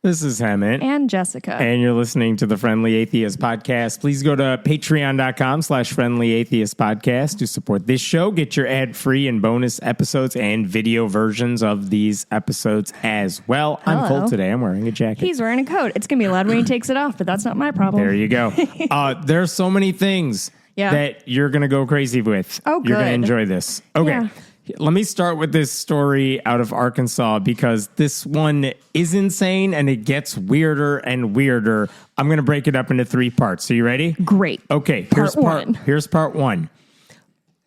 This is Hammett. And Jessica. And you're listening to the Friendly Atheist Podcast. Please go to patreon.com/Friendly Atheist Podcast to support this show. Get your ad-free and bonus episodes and video versions of these episodes as well. Hello. I'm cold today. I'm wearing a jacket. He's wearing a coat. It's going to be loud when he takes it off, but that's not my problem. There you go. There's so many things that you're going to go crazy with. Oh, good. You're going to enjoy this. Okay. Yeah. Let me start with this story out of Arkansas because this one is insane and it gets weirder and weirder. I'm going to break it up into 3 parts. Are you ready? Great. Okay. Here's part one.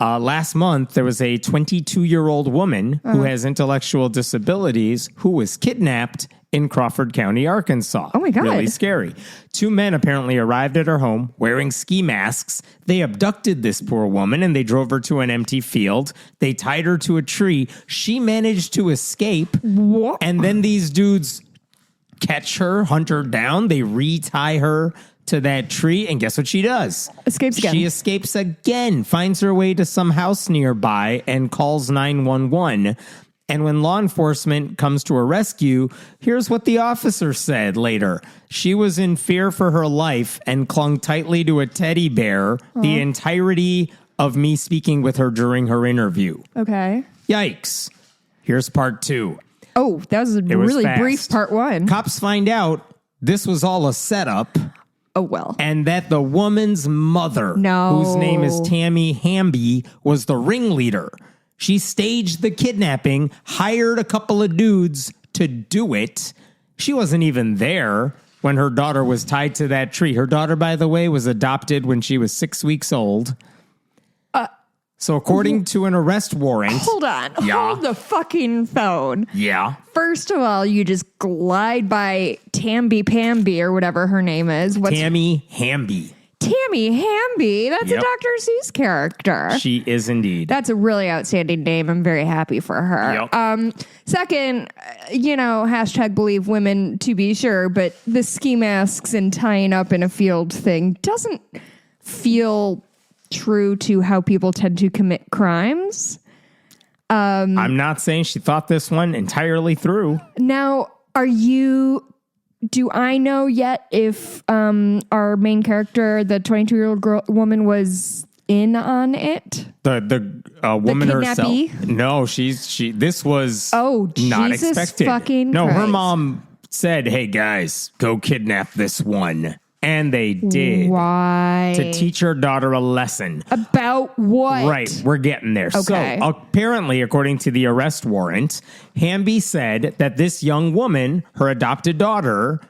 Last month, there was a 22-year-old woman who has intellectual disabilities who was kidnapped in Crawford County, Arkansas. Oh, my God. Really scary. 2 men apparently arrived at her home wearing ski masks. They abducted this poor woman and they drove her to an empty field. They tied her to a tree. She managed to escape. What? And then these dudes catch her, hunt her down. They retie her to that tree, and guess what she does? Escapes again. She escapes again, finds her way to some house nearby, and calls 911. And when law enforcement comes to her rescue, here's what the officer said later. She was in fear for her life and clung tightly to a teddy bear the entirety of me speaking with her during her interview. Okay. Yikes. Here's part 2. Oh, that was a really brief part 1. Cops find out this was all a setup. Oh, well. And that the woman's mother, whose name is Tammy Hamby, was the ringleader. She staged the kidnapping, hired a couple of dudes to do it. She wasn't even there when her daughter was tied to that tree. Her daughter, by the way, was adopted when she was 6 weeks old. So according to an arrest warrant... Hold on. Yeah. Hold the fucking phone. Yeah. First of all, you just glide by Tamby Pamby or whatever her name is. Tammy Hamby. Tammy Hamby? That's Yep. a Dr. Seuss character. She is indeed. That's a really outstanding name. I'm very happy for her. Yep. Second, hashtag believe women to be sure, but the ski masks and tying up in a field thing doesn't feel true to how people tend to commit crimes. I'm not saying she thought this one entirely through. Now, do I know yet if our main character, the 22-year-old woman, was in on it? The woman the herself? kidnappee? No, this was not Jesus expected. Fucking no, her Christ. Mom said, "Hey guys, go kidnap this one." And they did. Why? To teach her daughter a lesson. About what? Right, we're getting there. Okay. So apparently, according to the arrest warrant, Hamby said that this young woman, her adopted daughter,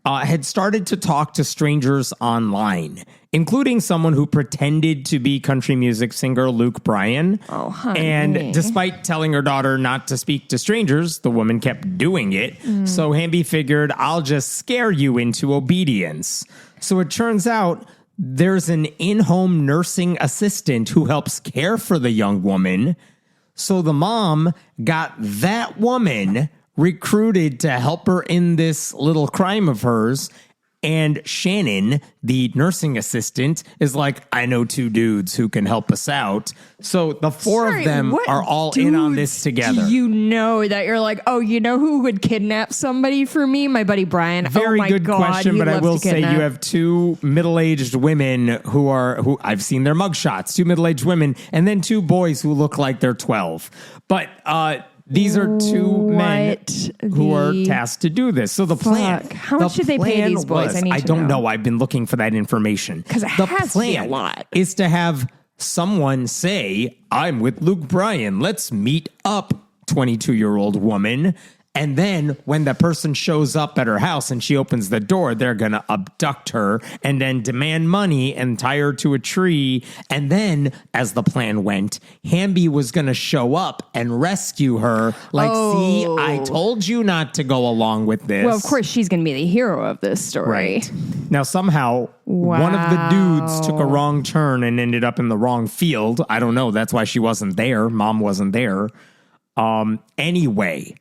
had started to talk to strangers online, including someone who pretended to be country music singer Luke Bryan. Oh, honey. And despite telling her daughter not to speak to strangers, the woman kept doing it. So Hamby figured, I'll just scare you into obedience. So it turns out there's an in-home nursing assistant who helps care for the young woman. So the mom got that woman recruited to help her in this little crime of hers. And Shannon, the nursing assistant, is like, I know 2 dudes who can help us out. So the 4 of them are all in on this together. You know that you're like, oh, you know who would kidnap somebody for me? My buddy Brian. Very good question, but I will say kidnap. you have 2 middle-aged women who I've seen their mugshots, 2 middle-aged women, and then 2 boys who look like they're 12. But these are 2 men who are tasked to do this. So the plan... How much did they pay these boys? I don't know. I've been looking for that information. Because it has to be a lot. Is to have someone say, I'm with Luke Bryan. Let's meet up, 22-year-old woman. And then when the person shows up at her house and she opens the door, they're going to abduct her and then demand money and tie her to a tree. And then, as the plan went, Hamby was going to show up and rescue her. Like, see, I told you not to go along with this. Well, of course, she's going to be the hero of this story. Right. Now, somehow, one of the dudes took a wrong turn and ended up in the wrong field. I don't know. That's why she wasn't there. Mom wasn't there. Anyway.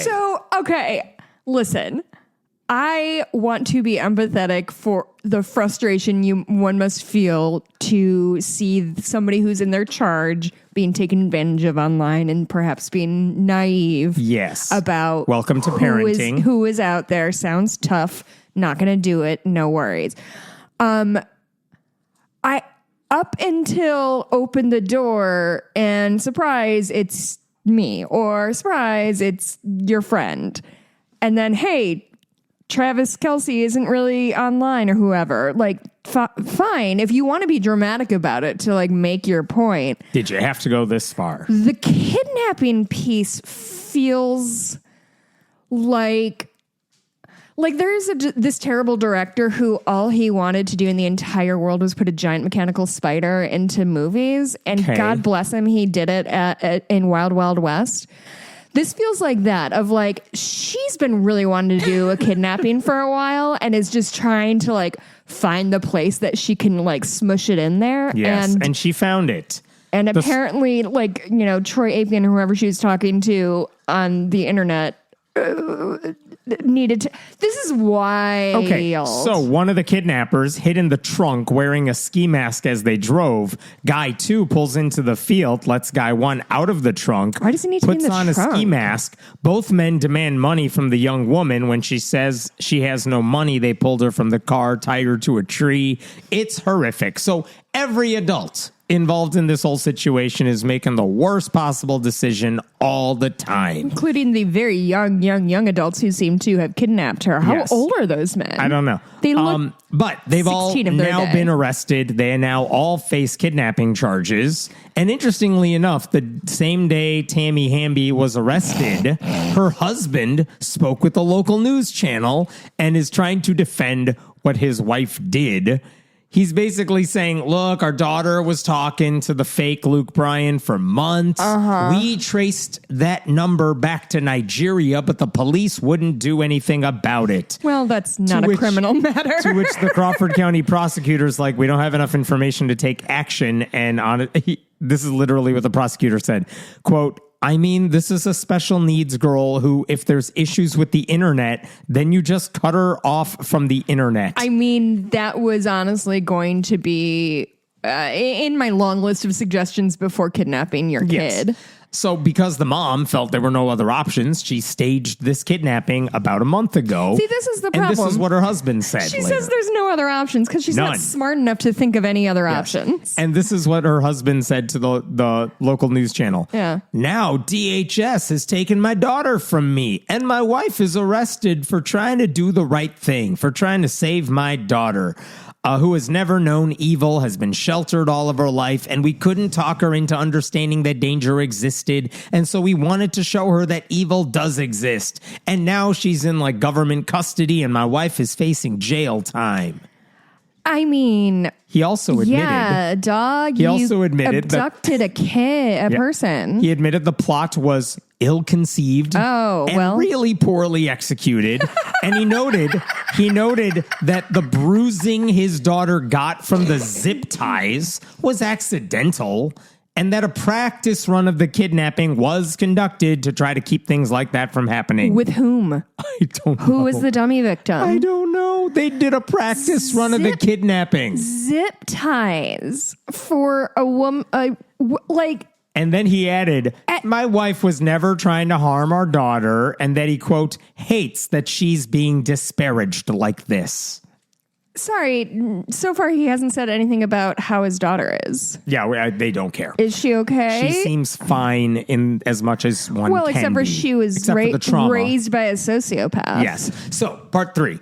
So, okay, listen. I want to be empathetic for the frustration one must feel to see somebody who's in their charge being taken advantage of online and perhaps being naive. Yes. About welcome to parenting. Who is out there. Sounds tough. Not going to do it. No worries. I up until open the door and surprise, it's me, or surprise, it's your friend. And then, hey, Travis Kelce isn't really online or whoever. Like, fine. If you want to be dramatic about it to like make your point. Did you have to go this far? The kidnapping piece feels like there's this terrible director who all he wanted to do in the entire world was put a giant mechanical spider into movies. And God bless him, he did it in Wild Wild West. This feels like that, of like, she's been really wanting to do a kidnapping for a while and is just trying to like find the place that she can like smush it in there. Yes, and she found it. And apparently, like, you know, Troy Apien, whoever she was talking to on the internet, needed to. This is wild. Okay, so one of the kidnappers hid in the trunk wearing a ski mask as they drove. Guy 2 pulls into the field, lets guy 1 out of the trunk. Why does he need to be in the trunk? Puts on a ski mask. Both men demand money from the young woman. When she says she has no money, they pulled her from the car, tied her to a tree. It's horrific. So every adult involved in this whole situation is making the worst possible decision all the time. Including the very young adults who seem to have kidnapped her. How old are those men? I don't know. They look but they've all now been arrested. They now all face kidnapping charges. And interestingly enough, the same day Tammy Hamby was arrested, her husband spoke with the local news channel and is trying to defend what his wife did. He's basically saying, look, our daughter was talking to the fake Luke Bryan for months. We traced that number back to Nigeria, but the police wouldn't do anything about it. Well, that's not a criminal matter. To which the Crawford County prosecutor's like, we don't have enough information to take action. And on it, this is literally what the prosecutor said. Quote, I mean, this is a special needs girl who, if there's issues with the internet, then you just cut her off from the internet. I mean, that was honestly going to be in my long list of suggestions before kidnapping your kid. So because the mom felt there were no other options, she staged this kidnapping about a month ago. See, this is the problem. And this is what her husband said. She says there's no other options because she's not smart enough to think of any other options. And this is what her husband said to the local news channel. Yeah. Now DHS has taken my daughter from me, and my wife is arrested for trying to do the right thing, for trying to save my daughter. Who has never known evil, has been sheltered all of her life, and we couldn't talk her into understanding that danger existed, and so we wanted to show her that evil does exist. And now she's in like government custody, and my wife is facing jail time. I mean, he also admitted, yeah, dog. He also admitted abducted a person. He admitted the plot was ill-conceived and really poorly executed. And he noted that the bruising his daughter got from the zip ties was accidental, and that a practice run of the kidnapping was conducted to try to keep things like that from happening. With whom? I don't know. Who was the dummy victim? I don't know. They did a practice run of the kidnapping. Zip ties for a woman, And then he added, my wife was never trying to harm our daughter, and that he, quote, hates that she's being disparaged like this. Sorry, so far he hasn't said anything about how his daughter is. Yeah, they don't care. Is she okay? She seems fine in as much as one can except for she was raised by a sociopath. Yes. So, part 3.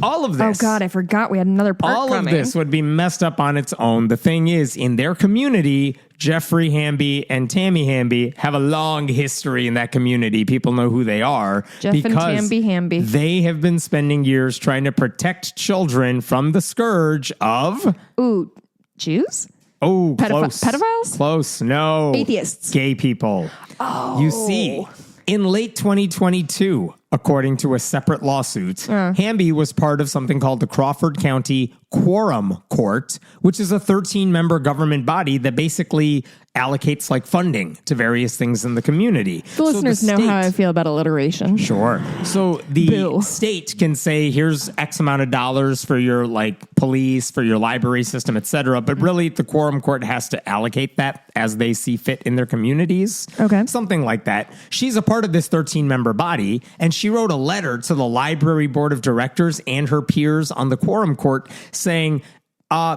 All of this. Oh, God, I forgot we had another part all coming. Of this would be messed up on its own. The thing is, in their community, Jeffrey Hamby and Tammy Hamby have a long history in that community. People know who they are. Jeff and Tammy Hamby. They have been spending years trying to protect children from the scourge of... Ooh, Jews? Oh, close. Pedophiles? Close. No. Atheists. Gay people. Oh. You see, in late 2022... according to a separate lawsuit. Hamby was part of something called the Crawford County Quorum Court, which is a 13-member government body that basically allocates like funding to various things in the community. The listeners know how I feel about alliteration. Sure. So the state can say, here's X amount of dollars for your like police, for your library system, et cetera. But really the quorum court has to allocate that as they see fit in their communities. Okay. Something like that. She's a part of this 13-member body, and she wrote a letter to the library board of directors and her peers on the quorum court saying,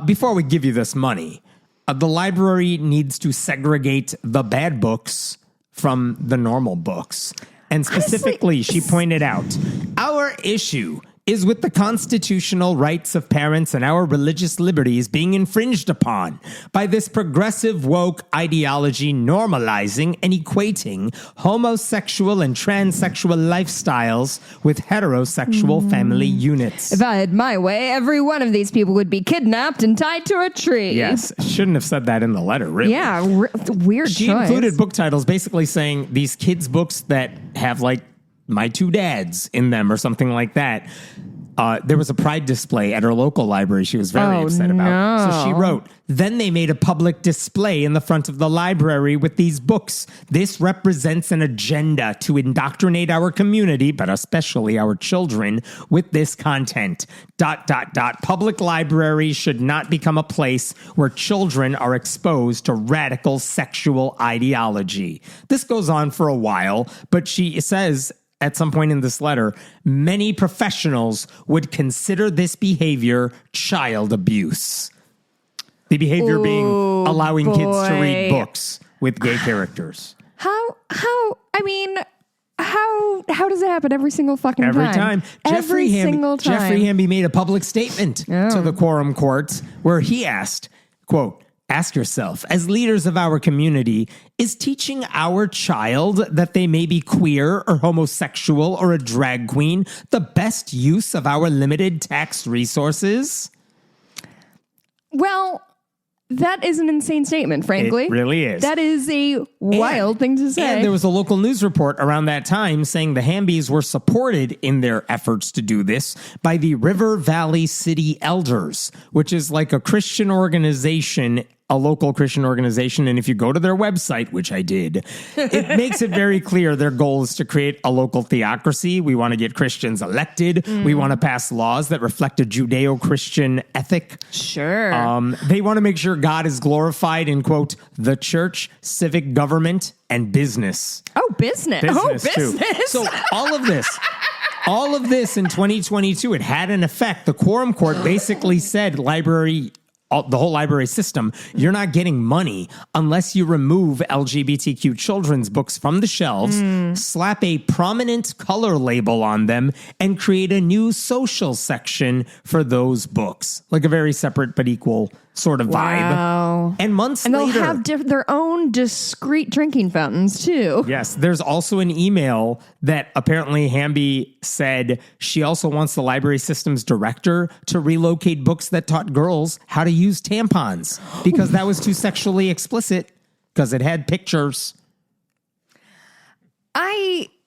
before we give you this money, the library needs to segregate the bad books from the normal books. And specifically, she pointed out, our issue is with the constitutional rights of parents and our religious liberties being infringed upon by this progressive woke ideology normalizing and equating homosexual and transsexual lifestyles with heterosexual family units. If I had my way, every one of these people would be kidnapped and tied to a tree. Yes, shouldn't have said that in the letter, really. Yeah, weird She choice. included book titles basically saying these kids' books that have like My Two Dads in them or something like that. There was a pride display at her local library she was very upset about. So she wrote, then they made a public display in the front of the library with these books. This represents an agenda to indoctrinate our community, but especially our children, with this content. ... Public libraries should not become a place where children are exposed to radical sexual ideology. This goes on for a while, but she says at some point in this letter, many professionals would consider this behavior child abuse. The behavior being allowing kids to read books with gay characters. How does it happen every single fucking time? Every time. Every single time. Jeffrey Hamby made a public statement to the quorum court where he asked, quote, ask yourself, as leaders of our community, is teaching our child that they may be queer or homosexual or a drag queen the best use of our limited tax resources? Well, that is an insane statement, frankly. It really is. That is a wild thing to say. And there was a local news report around that time saying the Hambys were supported in their efforts to do this by the River Valley City Elders, which is like a Christian organization, a local Christian organization. And if you go to their website, which I did, it makes it very clear their goal is to create a local theocracy. We want to get Christians elected. We want to pass laws that reflect a Judeo-Christian ethic. Sure. They want to make sure God is glorified in, quote, the church, civic government, and business. Oh, business. Too. So all of this in 2022, it had an effect. The quorum court basically said the whole library system, you're not getting money unless you remove LGBTQ children's books from the shelves, slap a prominent color label on them, and create a new social section for those books. Like a very separate but equal sort of vibe. And months later... And they'll have their own discrete drinking fountains, too. Yes, there's also an email that apparently Hamby said she also wants the library system's director to relocate books that taught girls how to use tampons because that was too sexually explicit because it had pictures.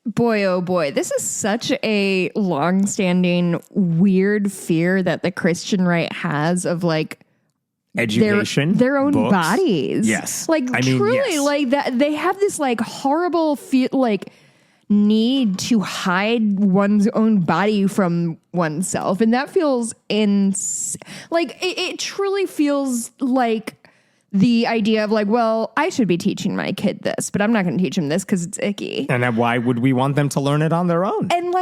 Boy, oh boy, this is such a long-standing weird fear that the Christian right has of like education, their own books. Bodies. Yes. Truly, yes. like that. They have this like horrible need to hide one's own body from oneself. And that feels it truly feels like the idea of like, well, I should be teaching my kid this, but I'm not going to teach him this because it's icky. And why would we want them to learn it on their own? And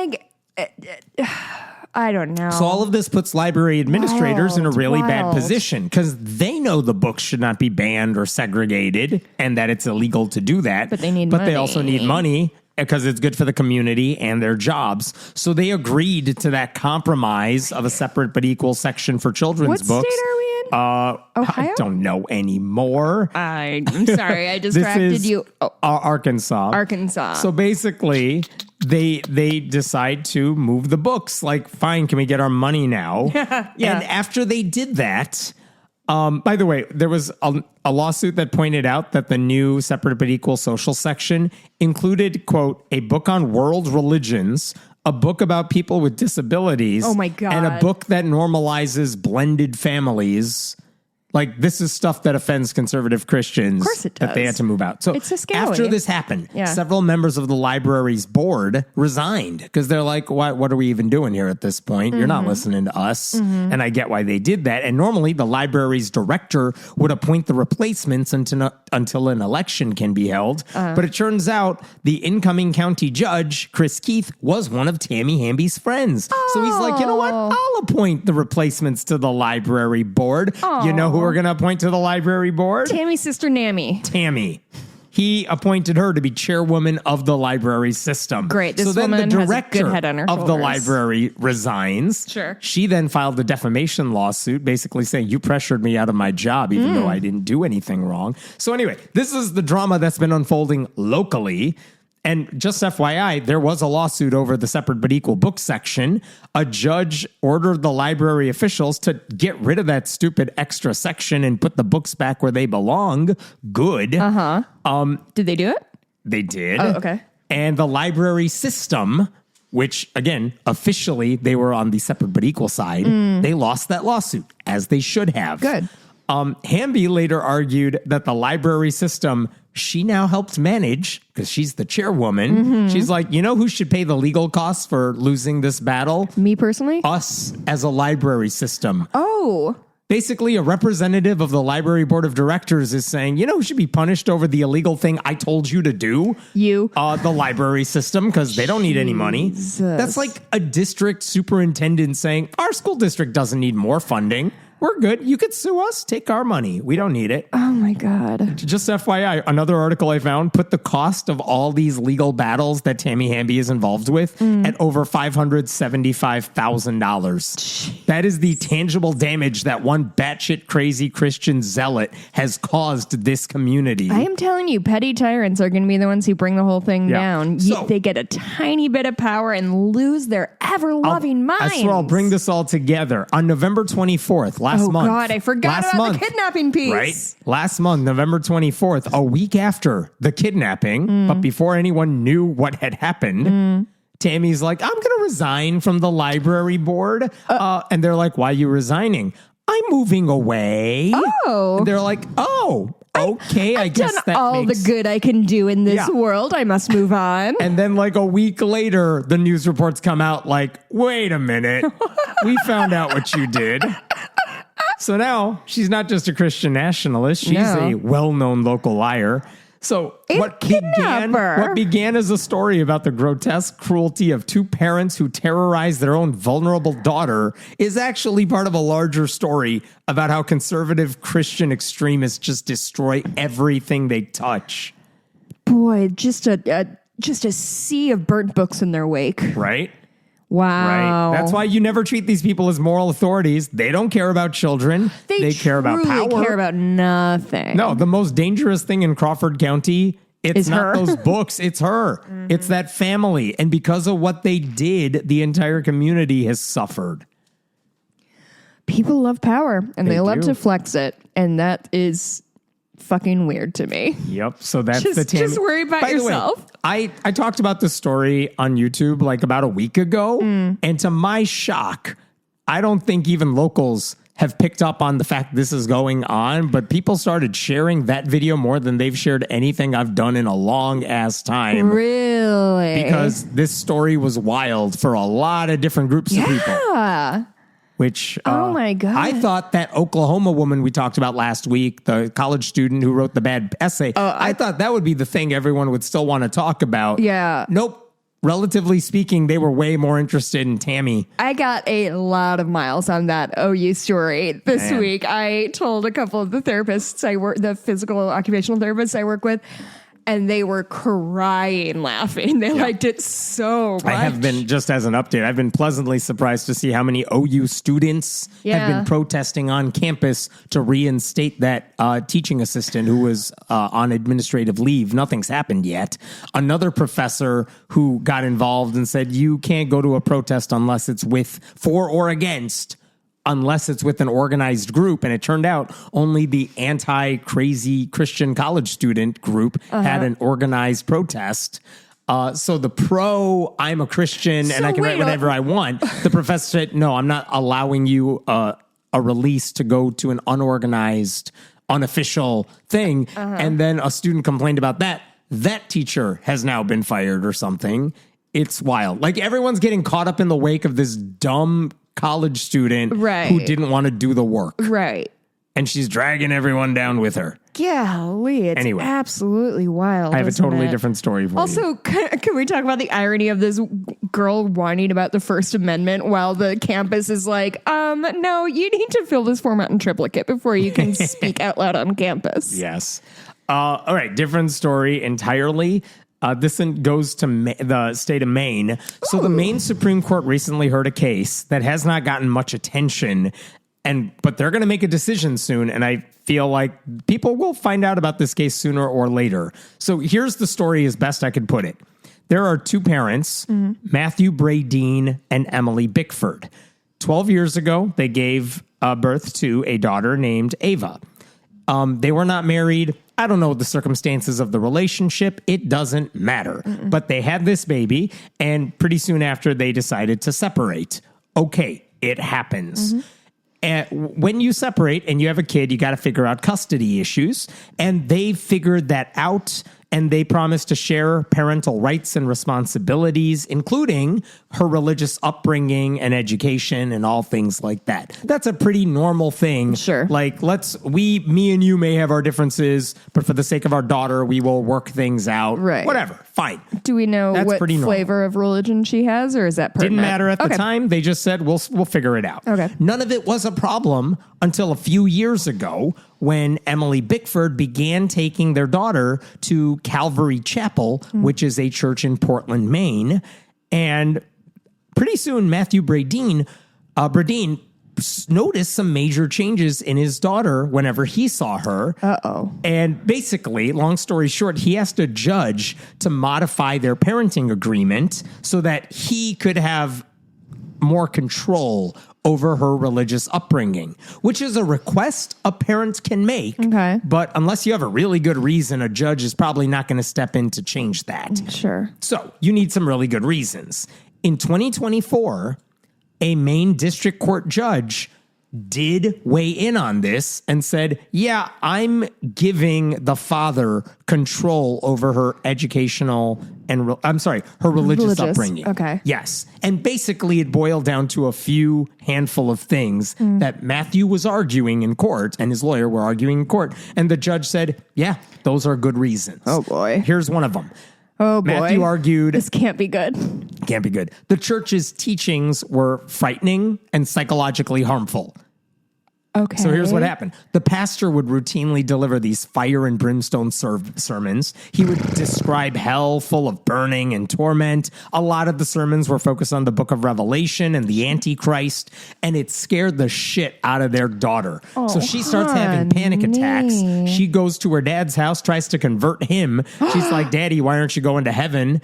I don't know. So all of this puts library administrators in a really bad position because they know the books should not be banned or segregated and that it's illegal to do that. But they also need money because it's good for the community and their jobs. So they agreed to that compromise of a separate but equal section for children's books. What state are we in? Ohio? I don't know anymore. I'm sorry. I distracted you. Arkansas. So basically, they decide to move the books. Like, fine, can we get our money now? Yeah. And after they did that, by the way, there was a lawsuit that pointed out that the new separate but equal social section included, quote, a book on world religions, a book about people with disabilities. Oh, my God. And a book that normalizes blended families. Like, this is stuff that offends conservative Christians. Of course it does. That they had to move out. So it's a scary. after this happened, several members of the library's board resigned because they're like, what are we even doing here at this point? You're not listening to us. And I get why they did that. And normally the library's director would appoint the replacements until an election can be held. But it turns out the incoming county judge, Chris Keith, was one of Tammy Hamby's friends. So he's like, you know what? I'll appoint the replacements to the library board. You know who we're going to appoint to the library board? Tammy's sister, Nammy. Tammy. He appointed her to be chairwoman of the library system. Great. This so then woman the has a director good head on her of the shoulders. library resigns. Sure. She then filed a defamation lawsuit basically saying you pressured me out of my job even though I didn't do anything wrong. So anyway, this is the drama that's been unfolding locally. And just FYI, there was a lawsuit over the separate but equal book section. A judge ordered the library officials to get rid of that stupid extra section and put the books back where they belong. Good. Did they do it? They did. Oh, okay. And the library system, which, again, officially they were on the separate but equal side, they lost that lawsuit, as they should have. Good. Hamby later argued that the library system she now helped manage, because she's the chairwoman. She's like, you know who should pay the legal costs for losing this battle? Me personally? Us as a library system. Oh. Basically, a representative of the library board of directors is saying, you know who should be punished over the illegal thing I told you to do? You. The library system, because they don't need any money. That's like a district superintendent saying, our school district doesn't need more funding. We're good. You could sue us. Take our money. We don't need it. Oh, my God. Just FYI, another article I found put the cost of all these legal battles that Tammy Hamby is involved with at over $575,000. That is the tangible damage that one batshit crazy Christian zealot has caused this community. I am telling you, petty tyrants are going to be the ones who bring the whole thing down. So, they get a tiny bit of power and lose their ever-loving minds. I swear I'll bring this all together. On November 24th, last month. Oh, God, I forgot about the kidnapping piece. Right? Last month, November 24th, a week after the kidnapping, but before anyone knew what had happened, Tammy's like, I'm going to resign from the library board. And they're like, why are you resigning? I'm moving away. Oh. And they're like, oh, okay, I guess done that all makes... the good I can do in this world. I must move on. And then like a week later, the news reports come out like, wait a minute, we found out what you did. So now she's not just a Christian nationalist. She's a well-known local liar. So what began as a story about the grotesque cruelty of two parents who terrorized their own vulnerable daughter is actually part of a larger story about how conservative Christian extremists just destroy everything they touch. Boy, just a sea of burnt books in their wake. Right? Wow. Right. That's why you never treat these people as moral authorities. They don't care about children. They care about power. They care about nothing. No, the most dangerous thing in Crawford County, it's not those books. It's her. It's that family. And because of what they did, the entire community has suffered. People love power and they love do. to flex it. And that is fucking weird to me. Yep. So that's just, the Tammy. Just worry about yourself. I talked about this story on YouTube like about a week ago. And to my shock, I don't think even locals have picked up on the fact this is going on, but people started sharing that video more than they've shared anything I've done in a long ass time. Really? Because this story was wild for a lot of different groups of people. Yeah. Which, oh my God. I thought that Oklahoma woman we talked about last week, the college student who wrote the bad essay, I thought that would be the thing everyone would still want to talk about. Yeah. Nope. Relatively speaking, they were way more interested in Tammy. I got a lot of miles on that OU story this week. I told a couple of the therapists the physical occupational therapists I work with, and they were crying laughing. They liked it so much. I have been, just as an update, I've been pleasantly surprised to see how many OU students have been protesting on campus to reinstate that teaching assistant who was on administrative leave. Nothing's happened yet. Another professor who got involved and said, you can't go to a protest unless it's for or against, unless it's with an organized group. And it turned out only the anti-crazy Christian college student group had an organized protest. So the I'm a Christian and I can write whatever I want. The professor said, no, I'm not allowing you a release to go to an unorganized, unofficial thing. And then a student complained about that. That teacher has now been fired or something. It's wild. Like everyone's getting caught up in the wake of this dumb college student who didn't want to do the work. Right. And she's dragging everyone down with her. Golly, it's absolutely wild. I have a totally different story for you. Also, can we talk about the irony of this girl whining about the First Amendment while the campus is like, no, you need to fill this form out in triplicate before you can speak out loud on campus. Yes. All right, different story entirely. This goes to the state of Maine. So the Maine Supreme Court recently heard a case that has not gotten much attention, but they're going to make a decision soon, and I feel like people will find out about this case sooner or later. So here's the story as best I could put it. There are two parents, Matthew Bradeen and Emily Bickford. 12 years ago, they gave birth to a daughter named Ava. They were not married. I don't know the circumstances of the relationship. It doesn't matter. But they had this baby, and pretty soon after, they decided to separate. Okay, it happens. And when you separate and you have a kid, you got to figure out custody issues. And they figured that out, and they promised to share parental rights and responsibilities, including her religious upbringing and education and all things like that. That's a pretty normal thing. Sure. Like, me and you may have our differences, but for the sake of our daughter, we will work things out. Right. Whatever. Fine. Do we know what flavor of religion she has, or is that pertinent? Didn't matter at the time. They just said, we'll figure it out. Okay. None of it was a problem until a few years ago when Emily Bickford began taking their daughter to Calvary Chapel, which is a church in Portland, Maine. And pretty soon, Matthew Bradeen noticed some major changes in his daughter whenever he saw her. And basically, long story short, he asked a judge to modify their parenting agreement so that he could have more control over her religious upbringing, which is a request a parent can make. Okay. But unless you have a really good reason, a judge is probably not going to step in to change that. Sure. So you need some really good reasons. In 2024, a Maine district court judge did weigh in on this and said, yeah, I'm giving the father control over her educational and her religious upbringing. Okay. Yes. And basically it boiled down to a few handful of things that Matthew was arguing in court and his lawyer were arguing in court. And the judge said, yeah, those are good reasons. Oh boy. Here's one of them. Oh boy. Matthew argued, this can't be good. Can't be good. The church's teachings were frightening and psychologically harmful. Okay. So here's what happened. The pastor would routinely deliver these fire and brimstone sermons. He would describe hell full of burning and torment. A lot of the sermons were focused on the book of Revelation and the Antichrist, and it scared the shit out of their daughter. So she starts having panic attacks. She goes to her dad's house, tries to convert him. She's like, Daddy, why aren't you going to heaven?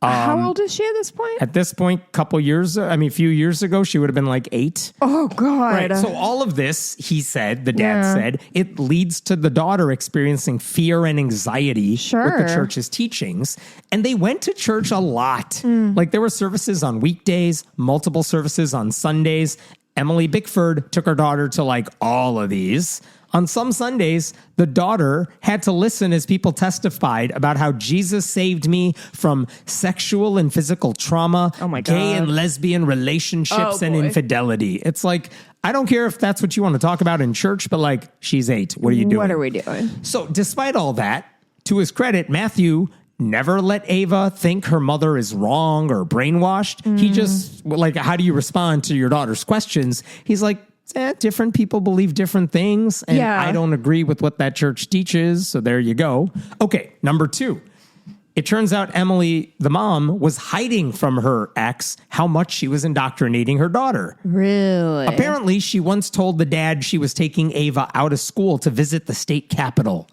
How old is she at this point? At this point, a few years ago, she would have been like 8. Oh, God. Right. So all of this, he said, the dad said, it leads to the daughter experiencing fear and anxiety with the church's teachings. And they went to church a lot. Like there were services on weekdays, multiple services on Sundays. Emily Bickford took her daughter to like all of these. On some Sundays, the daughter had to listen as people testified about how Jesus saved me from sexual and physical trauma, gay and lesbian relationships, and infidelity. It's like, I don't care if that's what you want to talk about in church, but like, she's 8. What are you doing? What are we doing? So despite all that, to his credit, Matthew never let Ava think her mother is wrong or brainwashed. He just, like, how do you respond to your daughter's questions? He's like, different people believe different things, and I don't agree with what that church teaches, so there you go. Okay, number 2. It turns out Emily, the mom, was hiding from her ex how much she was indoctrinating her daughter. Really? Apparently, she once told the dad she was taking Ava out of school to visit the state capitol.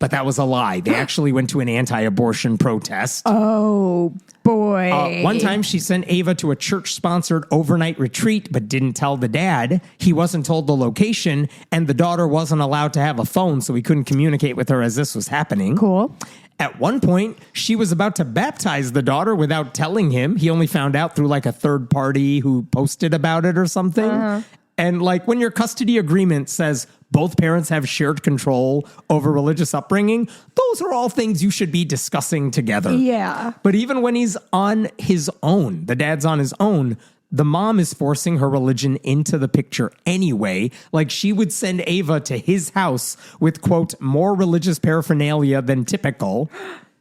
but that was a lie. They actually went to an anti-abortion protest. Oh, boy. One time she sent Ava to a church-sponsored overnight retreat, but didn't tell the dad. He wasn't told the location, and the daughter wasn't allowed to have a phone, so he couldn't communicate with her as this was happening. Cool. At one point, she was about to baptize the daughter without telling him. He only found out through like a third party who posted about it or something. And like when your custody agreement says both parents have shared control over religious upbringing, those are all things you should be discussing together. Yeah. But even when he's on his own, the dad's on his own, the mom is forcing her religion into the picture anyway. Like she would send Ava to his house with, quote, more religious paraphernalia than typical.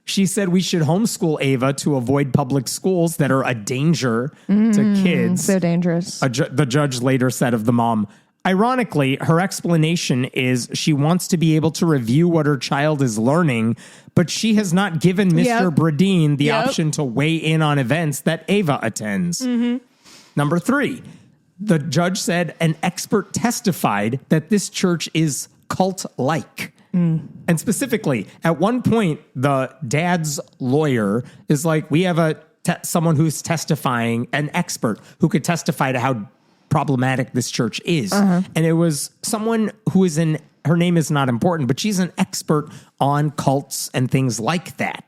She said we should homeschool Ava to avoid public schools that are a danger to kids. So dangerous. The judge later said of the mom, ironically, her explanation is she wants to be able to review what her child is learning, but she has not given Mr. Bradeen the option to weigh in on events that Ava attends. Number 3, the judge said an expert testified that this church is cult-like. And specifically, at one point, the dad's lawyer is like, we have someone who's testifying, an expert who could testify to how problematic this church is. And it was someone who is her name is not important, but she's an expert on cults and things like that.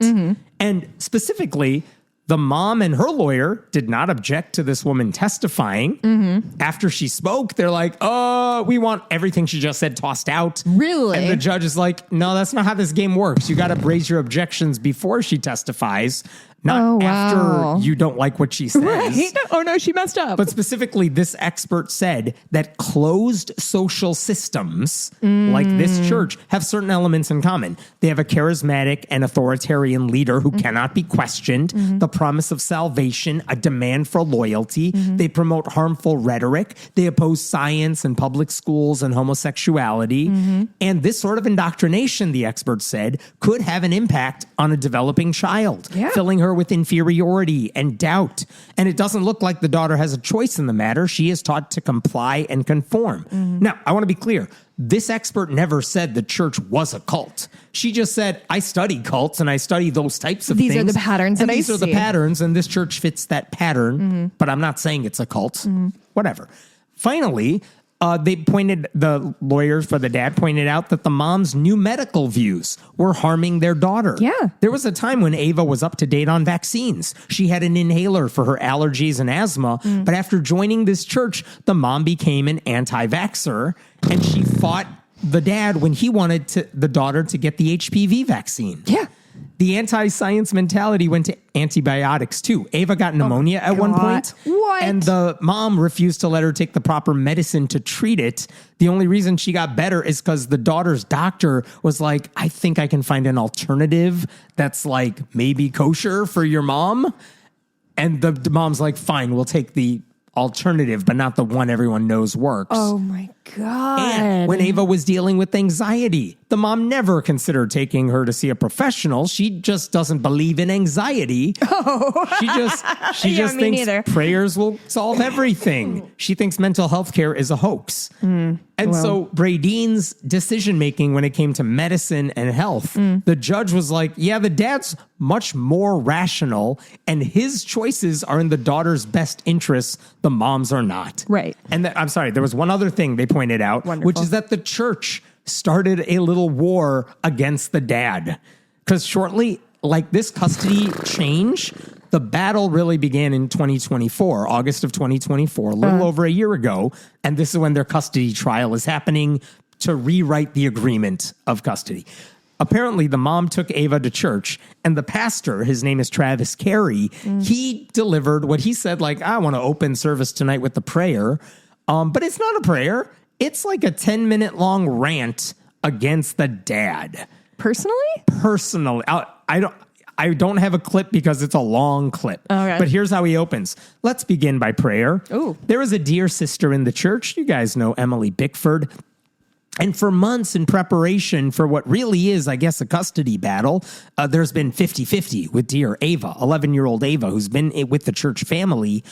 And specifically, the mom and her lawyer did not object to this woman testifying. After she spoke, they're like, oh, we want everything she just said tossed out. Really? And the judge is like, no, that's not how this game works. You got to raise your objections before she testifies, not after you don't like what she says. Right? Oh, no, she messed up. But specifically, this expert said that closed social systems like this church have certain elements in common. They have a charismatic and authoritarian leader who cannot be questioned, the promise of salvation, a demand for loyalty. They promote harmful rhetoric. They oppose science and public schools and homosexuality. And this sort of indoctrination, the expert said, could have an impact on a developing child, filling her with inferiority and doubt. And it doesn't look like the daughter has a choice in the matter. She is taught to comply and conform. Now, I want to be clear. This expert never said the church was a cult. She just said, I study cults and I study those types of things. These are the patterns that I see. These are the patterns, and this church fits that pattern. But I'm not saying it's a cult. Whatever. Finally, the lawyers for the dad pointed out that the mom's new medical views were harming their daughter. Yeah. There was a time when Ava was up to date on vaccines. She had an inhaler for her allergies and asthma. But after joining this church, the mom became an anti-vaxxer, and she fought the dad when he wanted the daughter to get the HPV vaccine. Yeah. The anti-science mentality went to antibiotics, too. Ava got pneumonia at one point. What? And the mom refused to let her take the proper medicine to treat it. The only reason she got better is because the daughter's doctor was like, I think I can find an alternative that's like maybe kosher for your mom. And the mom's like, fine, we'll take the alternative, but not the one everyone knows works. Oh, my God. And when Ava was dealing with anxiety, the mom never considered taking her to see a professional. She just doesn't believe in anxiety. Oh. She just thinks neither. prayers will solve everything. She thinks mental health care is a hoax. So Bradeen's decision-making when it came to medicine and health, the judge was like, yeah, the dad's much more rational, and his choices are in the daughter's best interests. The mom's are not. Right. And I'm sorry, there was one other thing they pointed out, which is that the church started a little war against the dad. Because shortly, like this custody change, the battle really began in 2024, August of 2024, a little over a year ago. And this is when their custody trial is happening to rewrite the agreement of custody. Apparently, the mom took Ava to church, and the pastor, his name is Travis Carey, he delivered what he said, like, I want to open service tonight with the prayer. But it's not a prayer. It's like a 10-minute long rant against the dad. Personally? Personally. I don't have a clip because it's a long clip. Okay. But here's how he opens. Let's begin by prayer. Ooh. There is a dear sister in the church. You guys know Emily Bickford. And for months in preparation for what really is, I guess, a custody battle, there's been 50-50 with dear Ava, 11-year-old Ava, who's been with the church family.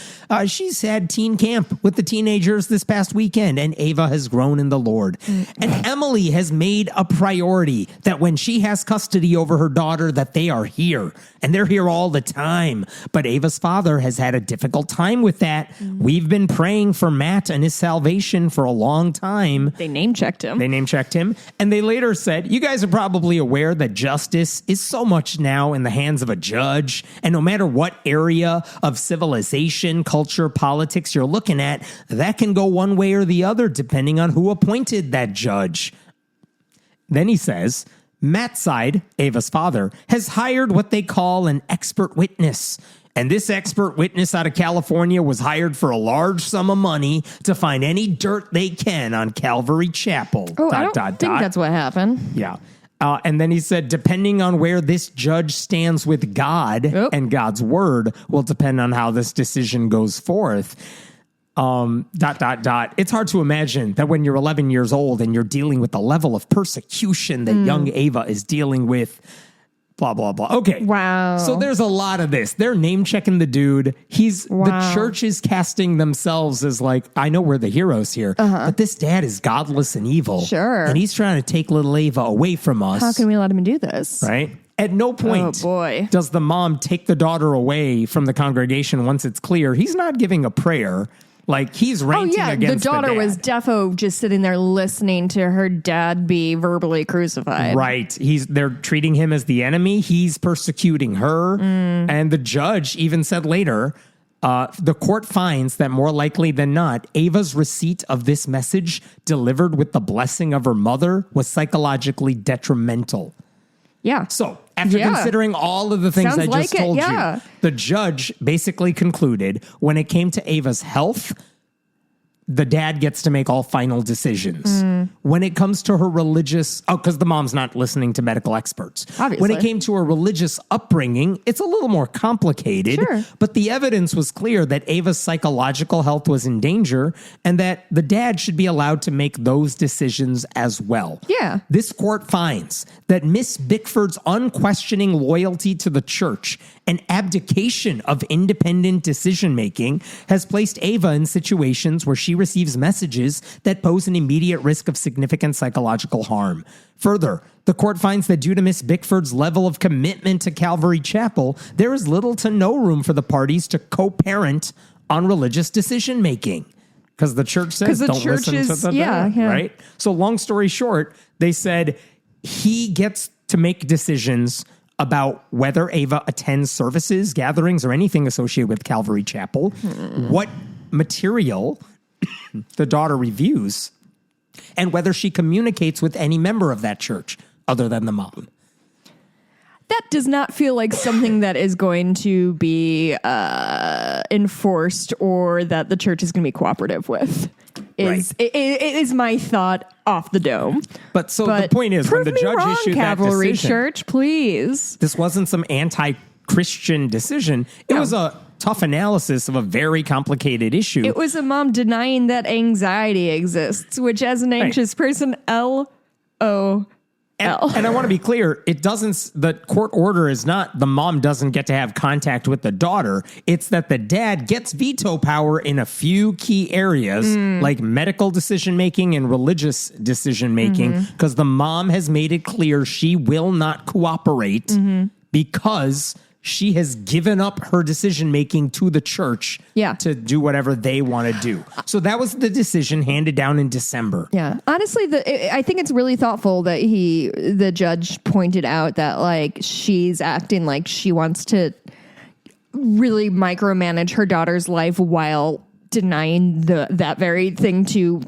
She's had teen camp with the teenagers this past weekend, and Ava has grown in the Lord. And Emily has made a priority that when she has custody over her daughter, that they are here. And they're here all the time. But Ava's father has had a difficult time with that. We've been praying for Matt and his salvation for a long time. They name-checked him. They name-checked him. And they later said, you guys are probably aware that justice is so much now in the hands of a judge. And no matter what area of civilization, culture, politics you're looking at, that can go one way or the other depending on who appointed that judge. Then he says, Matt's side, Ava's father, has hired what they call an expert witness. And this expert witness out of California was hired for a large sum of money to find any dirt they can on Calvary Chapel. Oh, I don't think that's what happened. Yeah. And then he said, depending on where this judge stands with God and God's word will depend on how this decision goes forth. It's hard to imagine that when you're 11 years old and you're dealing with the level of persecution that young Ava is dealing with, blah, blah, blah. Okay. Wow. So there's a lot of this. They're name checking the dude. The church is casting themselves as like, I know we're the heroes here, but this dad is godless and evil. Sure. And he's trying to take little Ava away from us. How can we let him do this? Right. At no point does the mom take the daughter away from the congregation once it's clear. He's not giving a prayer. Like, he's ranting against the daughter the dad. was defo just sitting there listening to her dad be verbally crucified. Right. They're treating him as the enemy. He's persecuting her. And the judge even said later, the court finds that more likely than not, Ava's receipt of this message delivered with the blessing of her mother was psychologically detrimental. Yeah. So after considering all of the things I just told you, the judge basically concluded when it came to Ava's health, the dad gets to make all final decisions. When it comes to her religious, because the mom's not listening to medical experts. Obviously. When it came to her religious upbringing, it's a little more complicated. Sure. But the evidence was clear that Ava's psychological health was in danger and that the dad should be allowed to make those decisions as well. Yeah. This court finds that Miss Bickford's unquestioning loyalty to the church and abdication of independent decision-making has placed Ava in situations where she receives messages that pose an immediate risk of significant psychological harm. Further, the court finds that due to Miss Bickford's level of commitment to Calvary Chapel, there is little to no room for the parties to co-parent on religious decision-making. Because the church says don't listen to the dad, right? So long story short, they said he gets to make decisions about whether Ava attends services, gatherings, or anything associated with Calvary Chapel, what material the daughter reviews, and whether she communicates with any member of that church other than the mom. That does not feel like something that is going to be enforced or that the church is going to be cooperative with. It is my thought off the dome. But the point is, when the judge issued Cavalry that decision, Church, please. This wasn't some anti-Christian decision. It was a tough analysis of a very complicated issue. It was a mom denying that anxiety exists, which as an anxious person, LOL. And I want to be clear, the court order is not the mom doesn't get to have contact with the daughter. It's that the dad gets veto power in a few key areas, like medical decision-making and religious decision-making, because the mom has made it clear she will not cooperate because she has given up her decision-making to the church to do whatever they want to do. So that was the decision handed down in December. Yeah. Honestly, I think it's really thoughtful that the judge pointed out that, like, she's acting like she wants to really micromanage her daughter's life while denying that very thing to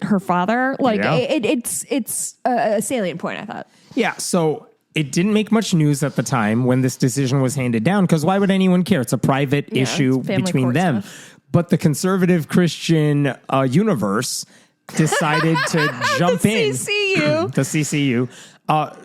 her father. Like, it's a salient point, I thought. Yeah, so it didn't make much news at the time when this decision was handed down, because why would anyone care? It's a private issue between them. Stuff. But the conservative Christian universe decided to jump in. CCU. The CCU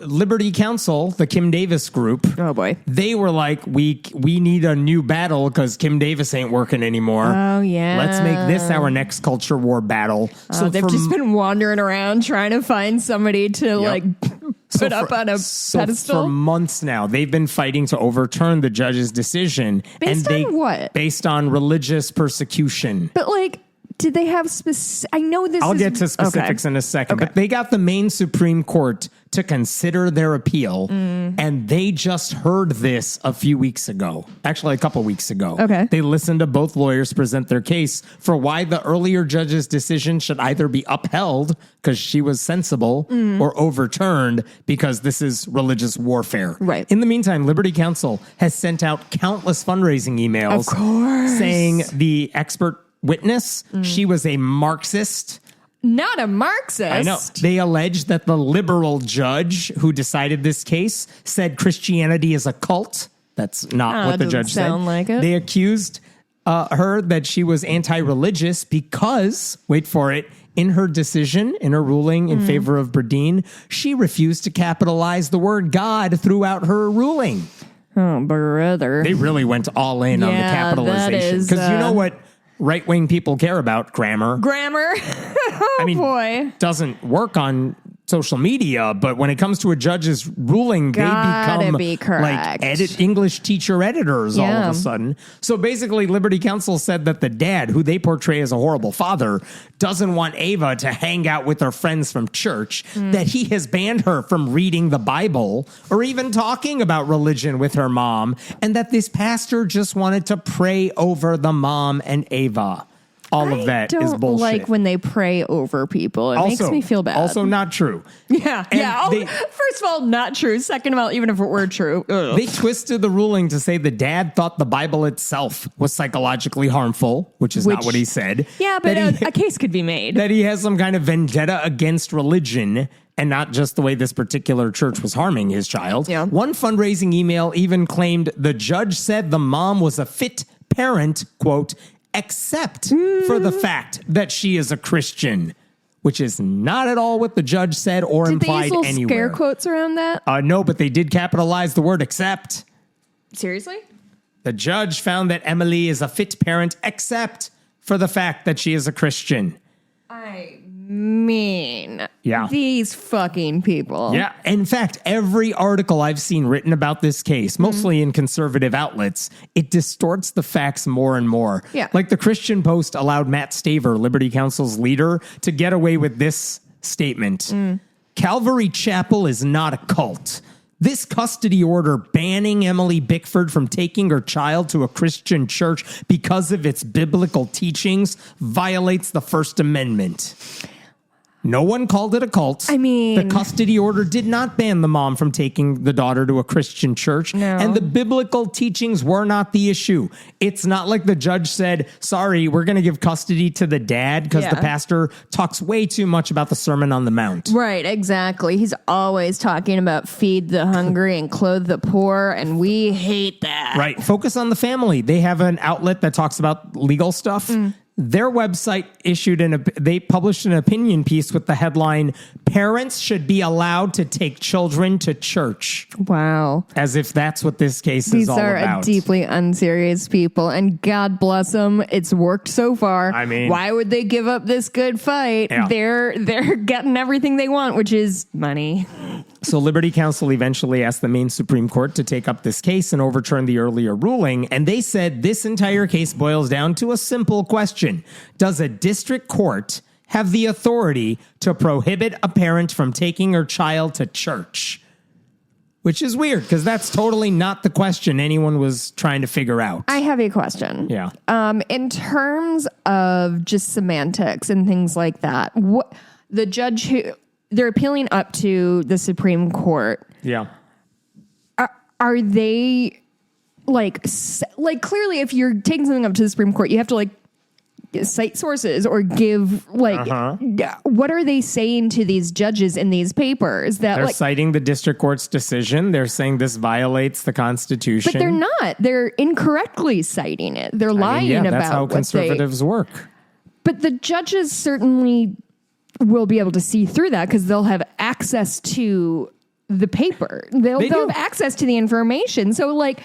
Liberty Counsel, the Kim Davis group. Oh boy. They were like, we need a new battle because Kim Davis ain't working anymore. Oh yeah. Let's make this our next culture war battle. So they've just been wandering around trying to find somebody to put up on a pedestal. For months now, they've been fighting to overturn the judge's decision. Based on what? Based on religious persecution. But did they have specific? I know this. I'll get to specifics in a second, but they got the Maine Supreme Court to consider their appeal, and they just heard this a few weeks ago. Actually, a couple weeks ago. Okay. They listened to both lawyers present their case for why the earlier judge's decision should either be upheld because she was sensible or overturned because this is religious warfare. Right. In the meantime, Liberty Counsel has sent out countless fundraising emails of course, saying the expert witness, she was a Marxist. Not a Marxist. I know. They allege that the liberal judge who decided this case said Christianity is a cult. That's not what the judge said. Sound like it. They accused her that she was anti-religious because, wait for it, in her decision, in her ruling in favor of Burdine, she refused to capitalize the word God throughout her ruling. Oh, brother. They really went all in on the capitalization. Because you know what right-wing people care about? Grammar. Oh, I mean, boy. Doesn't work on social media, but when it comes to a judge's ruling, they become be correct. English teacher editors all of a sudden. So basically, Liberty Counsel said that the dad, who they portray as a horrible father, doesn't want Ava to hang out with her friends from church, that he has banned her from reading the Bible or even talking about religion with her mom, and that this pastor just wanted to pray over the mom and Ava. All of that is bullshit. I don't like when they pray over people. It makes me feel bad. Also not true. Yeah. First of all, not true. Second of all, even if it were true. They twisted the ruling to say the dad thought the Bible itself was psychologically harmful, which is not what he said. Yeah, but a case could be made. That he has some kind of vendetta against religion and not just the way this particular church was harming his child. Yeah. One fundraising email even claimed the judge said the mom was a fit parent, quote, except for the fact that she is a Christian, which is not at all what the judge said or implied anywhere. Did they use anywhere. scare quotes around that? No, but they did capitalize the word except. Seriously? The judge found that Emily is a fit parent except for the fact that she is a Christian. I mean, yeah, these fucking people. Yeah. In fact, every article I've seen written about this case, mostly in conservative outlets, it distorts the facts more and more. Yeah. Like the Christian Post allowed Matt Staver, Liberty Counsel's leader, to get away with this statement. Calvary Chapel is not a cult. This custody order banning Emily Bickford from taking her child to a Christian church because of its biblical teachings violates the First Amendment. No one called it a cult. I mean, the custody order did not ban the mom from taking the daughter to a Christian church. No. And the biblical teachings were not the issue. It's not like the judge said, sorry, we're going to give custody to the dad because the pastor talks way too much about the Sermon on the Mount. Right, exactly. He's always talking about feed the hungry and clothe the poor, and we hate that. Right. Focus on the family. They have an outlet that talks about legal stuff. Their website they published an opinion piece with the headline, "Parents should be allowed to take children to church." Wow. As if that's what this case is all about. These are deeply unserious people, and God bless them. It's worked so far. I mean, why would they give up this good fight? Yeah. They're getting everything they want, which is money. So Liberty Counsel eventually asked the Maine Supreme Court to take up this case and overturn the earlier ruling, and they said this entire case boils down to a simple question. Does a district court have the authority to prohibit a parent from taking her child to church? Which is weird, because that's totally not the question anyone was trying to figure out. I have a question. Yeah. In terms of just semantics and things like that, what the judge who... They're appealing up to the Supreme Court. Yeah. Are they like clearly if you're taking something up to the Supreme Court, you have to cite sources or give what are they saying to these judges in these papers that they're citing the district court's decision. They're saying this violates the Constitution. But they're not. They're incorrectly citing it. They're lying about that's how conservatives work. But the judges certainly will be able to see through that because they'll have access to the paper. They'll have access to the information. So like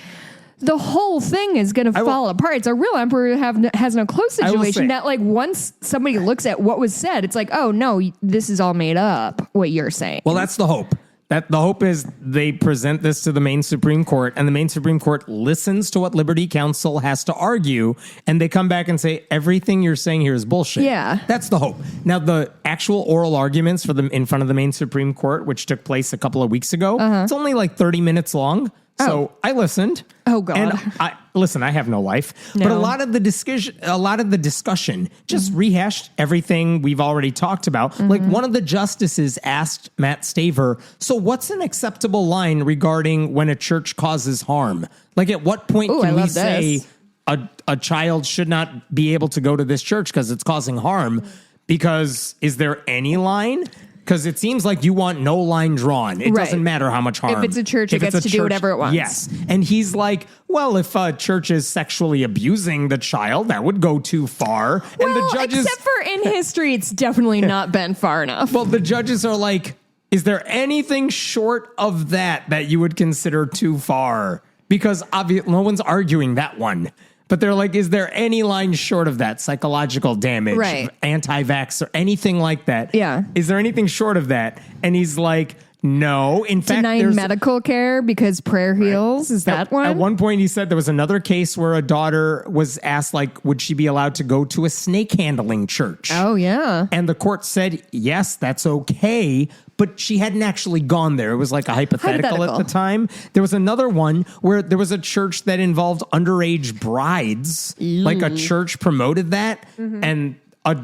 the whole thing is going to fall apart. It's a real emperor who has no clothes situation that like once somebody looks at what was said, it's like, oh no, this is all made up, what you're saying. Well, that's the hope. The hope is they present this to the Maine Supreme Court, and the Maine Supreme Court listens to what Liberty Counsel has to argue, and they come back and say, everything you're saying here is bullshit. Yeah. That's the hope. Now, the actual oral arguments for them in front of the Maine Supreme Court, which took place a couple of weeks ago, it's only like 30 minutes long. So I listened. Oh God! And I have no life. No. But a lot of the discussion just rehashed everything we've already talked about. Like one of the justices asked Matt Staver, "So what's an acceptable line regarding when a church causes harm? Like at what point can we say a child should not be able to go to this church because it's causing harm? Because is there any line?" Because it seems like you want no line drawn. It doesn't matter how much harm. If it's a church, it gets to do whatever it wants. Yes. And he's like, well, if a church is sexually abusing the child, that would go too far. Well, and the judges, except for in history, it's definitely not been far enough. Well, the judges are like, is there anything short of that you would consider too far? Because obviously no one's arguing that one. But they're like, is there any line short of that? Psychological damage, anti-vax, or anything like that? Yeah. Is there anything short of that? And he's like, no. In fact, denying medical care because prayer heals. Is that one? At one point, he said there was another case where a daughter was asked, like, would she be allowed to go to a snake handling church? Oh, yeah. And the court said, yes, that's okay. But she hadn't actually gone there. It was like a hypothetical at the time. There was another one where there was a church that involved underage brides. Like a church promoted that. And a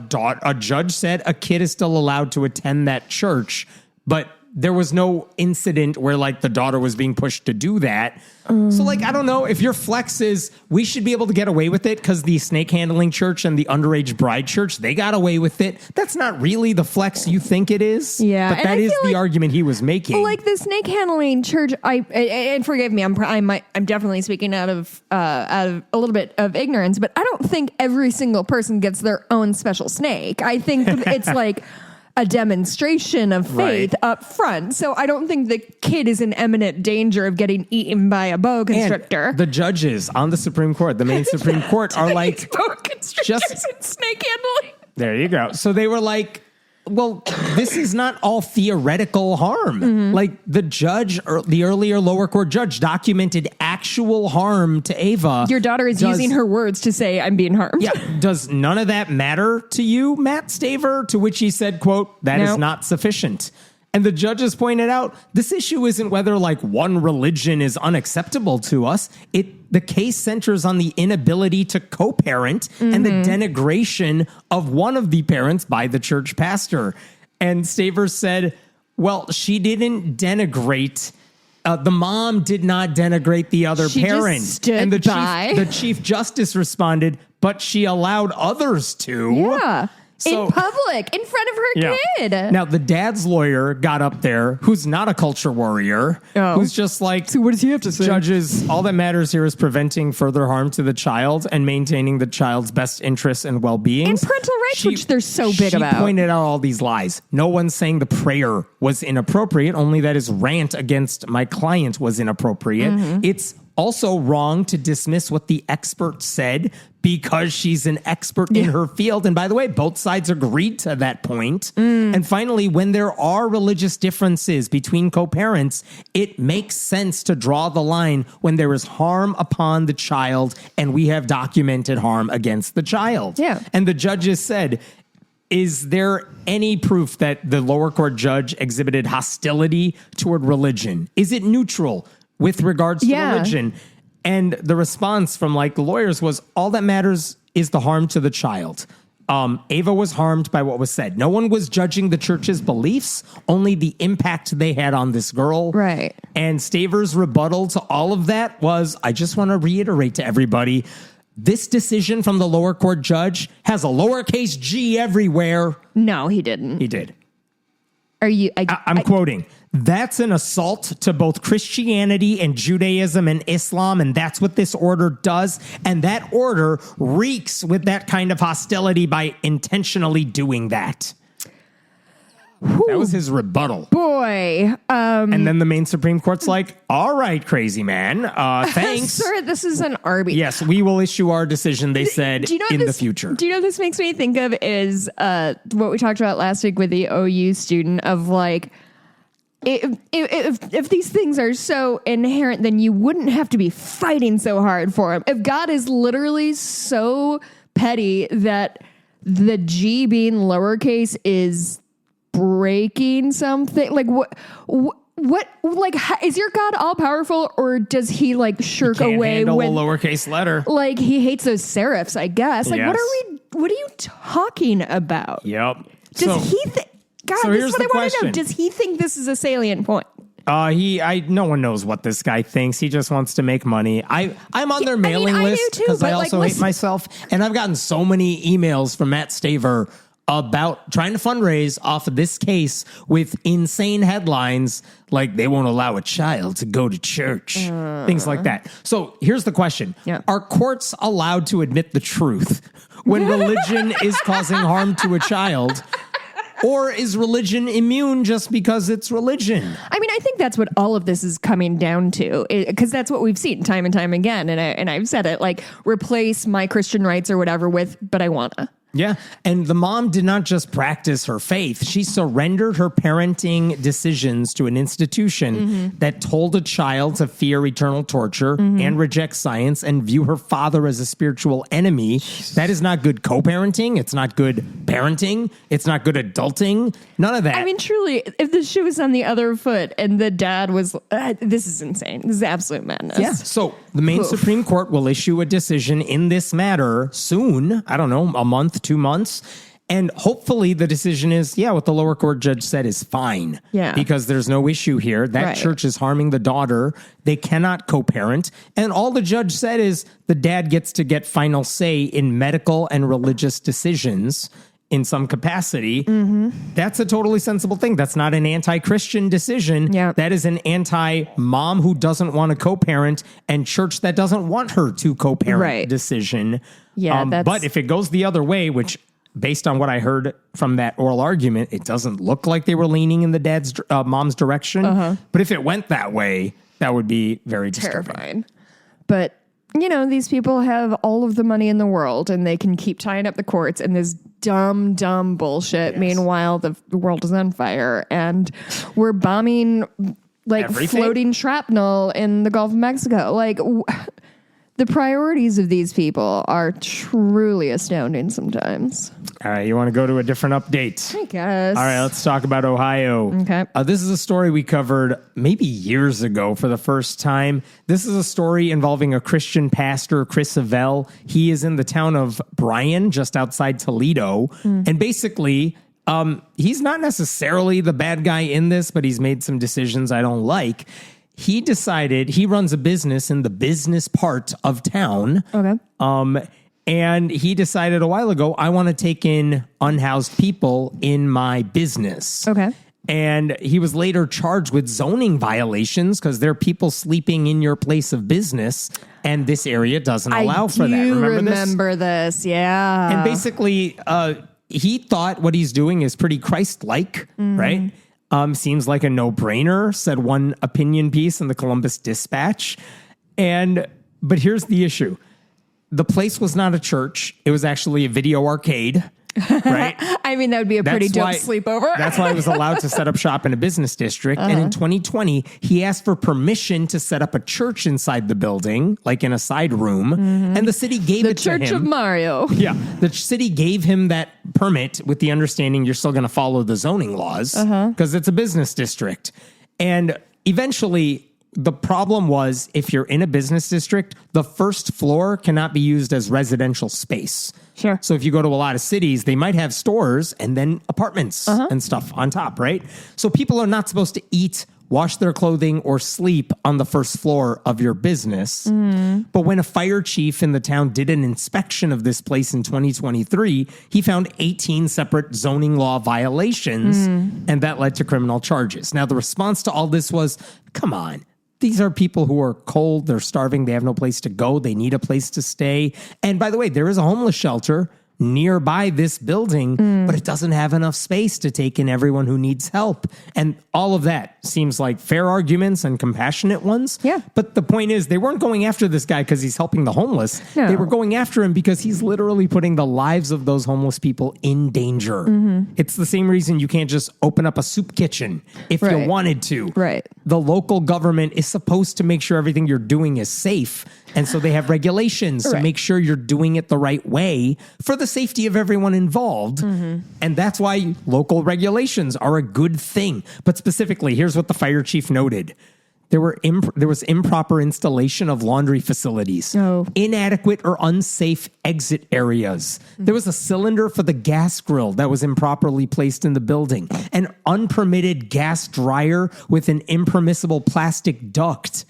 judge said a kid is still allowed to attend that church. But there was no incident where like the daughter was being pushed to do that. So like, I don't know if your flex is we should be able to get away with it because the snake handling church and the underage bride church, they got away with it. That's not really the flex you think it is. Yeah. But that is the argument he was making. Like the snake handling church, and forgive me, I'm definitely speaking out of a little bit of ignorance, but I don't think every single person gets their own special snake. I think it's like a demonstration of faith up front. So I don't think the kid is in imminent danger of getting eaten by a boa constrictor. And the judges on the Supreme Court, the Maine Supreme Court, are like, boa constrictors and snake handling. There you go. So they were like, well, this is not all theoretical harm. Like the judge, or the earlier lower court judge, documented actual harm to Ava. Your daughter is using her words to say, I'm being harmed. Yeah. Does none of that matter to you, Matt Staver? To which he said, quote, that is not sufficient. And the judges pointed out this issue isn't whether like one religion is unacceptable to us. The case centers on the inability to co-parent and the denigration of one of the parents by the church pastor. And Staver said, well, she didn't denigrate. The mom did not denigrate the other parent. Just stood and by. The chief justice responded, but she allowed others to. Yeah. So, in public, in front of her kid. Now, the dad's lawyer got up there, who's not a culture warrior, who's just like, so what does he have to say? Judges, all that matters here is preventing further harm to the child and maintaining the child's best interests and well-being. And parental rights, which they're so big about. She pointed out all these lies. No one's saying the prayer was inappropriate, only that his rant against my client was inappropriate. It's also wrong to dismiss what the expert said because she's an expert in her field. And by the way, both sides agreed to that point. And finally, when there are religious differences between co-parents, it makes sense to draw the line when there is harm upon the child and we have documented harm against the child. Yeah. And the judges said, is there any proof that the lower court judge exhibited hostility toward religion? Is it neutral with regards to religion? And the response from like the lawyers was, all that matters is the harm to the child. Ava was harmed by what was said. No one was judging the church's beliefs, only the impact they had on this girl. Right. And Staver's rebuttal to all of that was, I just want to reiterate to everybody, this decision from the lower court judge has a lowercase g everywhere. No, he didn't. He did. Are you? I'm quoting. That's an assault to both Christianity and Judaism and Islam, and that's what this order does. And that order reeks with that kind of hostility by intentionally doing that. That was his rebuttal. Boy. And then the Maine Supreme Court's like, all right, crazy man. Thanks. Sir, this is an Arby. Yes, we will issue our decision, they said, the future. Do you know what this makes me think of is what we talked about last week with the OU student of like, if these things are so inherent, then you wouldn't have to be fighting so hard for them. If God is literally so petty that the G being lowercase is breaking something, like what like is your God all powerful, or does he like shirk away when a lowercase letter? Like he hates those serifs, I guess. Like Yes. what are you talking about? Yep. Does he think? God, so this here's is what I the want to know. question. Does he think this is a salient point? No one knows what this guy thinks. He just wants to make money. I'm on their mailing I do list too, because I but, also like, hate listen. myself. And I've gotten so many emails from Matt Staver about trying to fundraise off of this case with insane headlines like they won't allow a child to go to church, things like that. So here's the question. Yeah. Are courts allowed to admit the truth when religion is causing harm to a child? Or is religion immune just because it's religion? I mean, I think that's what all of this is coming down to, because that's what we've seen time and time again. And I've said it, like, replace my Christian rights or whatever with, but I wanna. Yeah. And the mom did not just practice her faith. She surrendered her parenting decisions to an institution that told a child to fear eternal torture and reject science and view her father as a spiritual enemy. That is not good co-parenting. It's not good parenting. It's not good adulting. None of that. I mean, truly, if the shoe was on the other foot and the dad was, this is insane. This is absolute madness. Yeah. So the Maine Supreme Court will issue a decision in this matter soon. I don't know, a month, 2 months. And hopefully the decision is, what the lower court judge said is fine. Yeah. Because there's no issue here. That Right. church is harming the daughter. They cannot co-parent. And all the judge said is the dad gets to get final say in medical and religious decisions in some capacity. That's a totally sensible thing. That's not an anti-Christian decision. Yeah. That is an anti-mom who doesn't want to co-parent and church that doesn't want her to co-parent Right. decision. Yeah, But if it goes the other way, which based on what I heard from that oral argument, it doesn't look like they were leaning in the mom's direction. But if it went that way, that would be very disturbing. terrifying. But, you know, these people have all of the money in the world and they can keep tying up the courts and this dumb bullshit. Yes. Meanwhile, the world is on fire and we're bombing like Everything? floating shrapnel in the Gulf of Mexico. Like the priorities of these people are truly astounding sometimes. All right, you want to go to a different update? I guess. All right, let's talk about Ohio. Okay. This is a story we covered maybe years ago for the first time. This is a story involving a Christian pastor, Chris Avell. He is in the town of Bryan, just outside Toledo. And basically, he's not necessarily the bad guy in this, but he's made some decisions I don't like. He decided he runs a business in the business part of town. Okay. And he decided a while ago, I want to take in unhoused people in my business. Okay. And he was later charged with zoning violations because there are people sleeping in your place of business, and this area doesn't allow for that. I do Remember remember this. Yeah. And basically, he thought what he's doing is pretty Christ-like, right? Seems like a no-brainer, said one opinion piece in the Columbus Dispatch. But here's the issue. The place was not a church. It was actually a video arcade, right? I mean, that would be a pretty dope sleepover. That's why he was allowed to set up shop in a business district. And in 2020, he asked for permission to set up a church inside the building, like in a side room. And the city gave it to him. The Church of Mario. Yeah. The city gave him that permit with the understanding you're still going to follow the zoning laws because it's a business district. And eventually, the problem was if you're in a business district, the first floor cannot be used as residential space. Sure. So if you go to a lot of cities, they might have stores and then apartments and stuff on top, right? So people are not supposed to eat, wash their clothing, or sleep on the first floor of your business. But when a fire chief in the town did an inspection of this place in 2023, he found 18 separate zoning law violations, and that led to criminal charges. Now, the response to all this was, come on. These are people who are cold, they're starving, they have no place to go, they need a place to stay. And by the way, there is a homeless shelter nearby this building, but it doesn't have enough space to take in everyone who needs help. And all of that seems like fair arguments and compassionate ones. Yeah. But the point is, they weren't going after this guy because he's helping the homeless. No. They were going after him because he's literally putting the lives of those homeless people in danger. It's the same reason you can't just open up a soup kitchen if you Right. wanted to. Right. The local government is supposed to make sure everything you're doing is safe. And so they have regulations to Right. make sure you're doing it the right way for the safety of everyone involved. And that's why local regulations are a good thing. But specifically, here's what the fire chief noted. There was improper installation of laundry facilities, inadequate or unsafe exit areas. There was a cylinder for the gas grill that was improperly placed in the building, an unpermitted gas dryer with an impermissible plastic duct.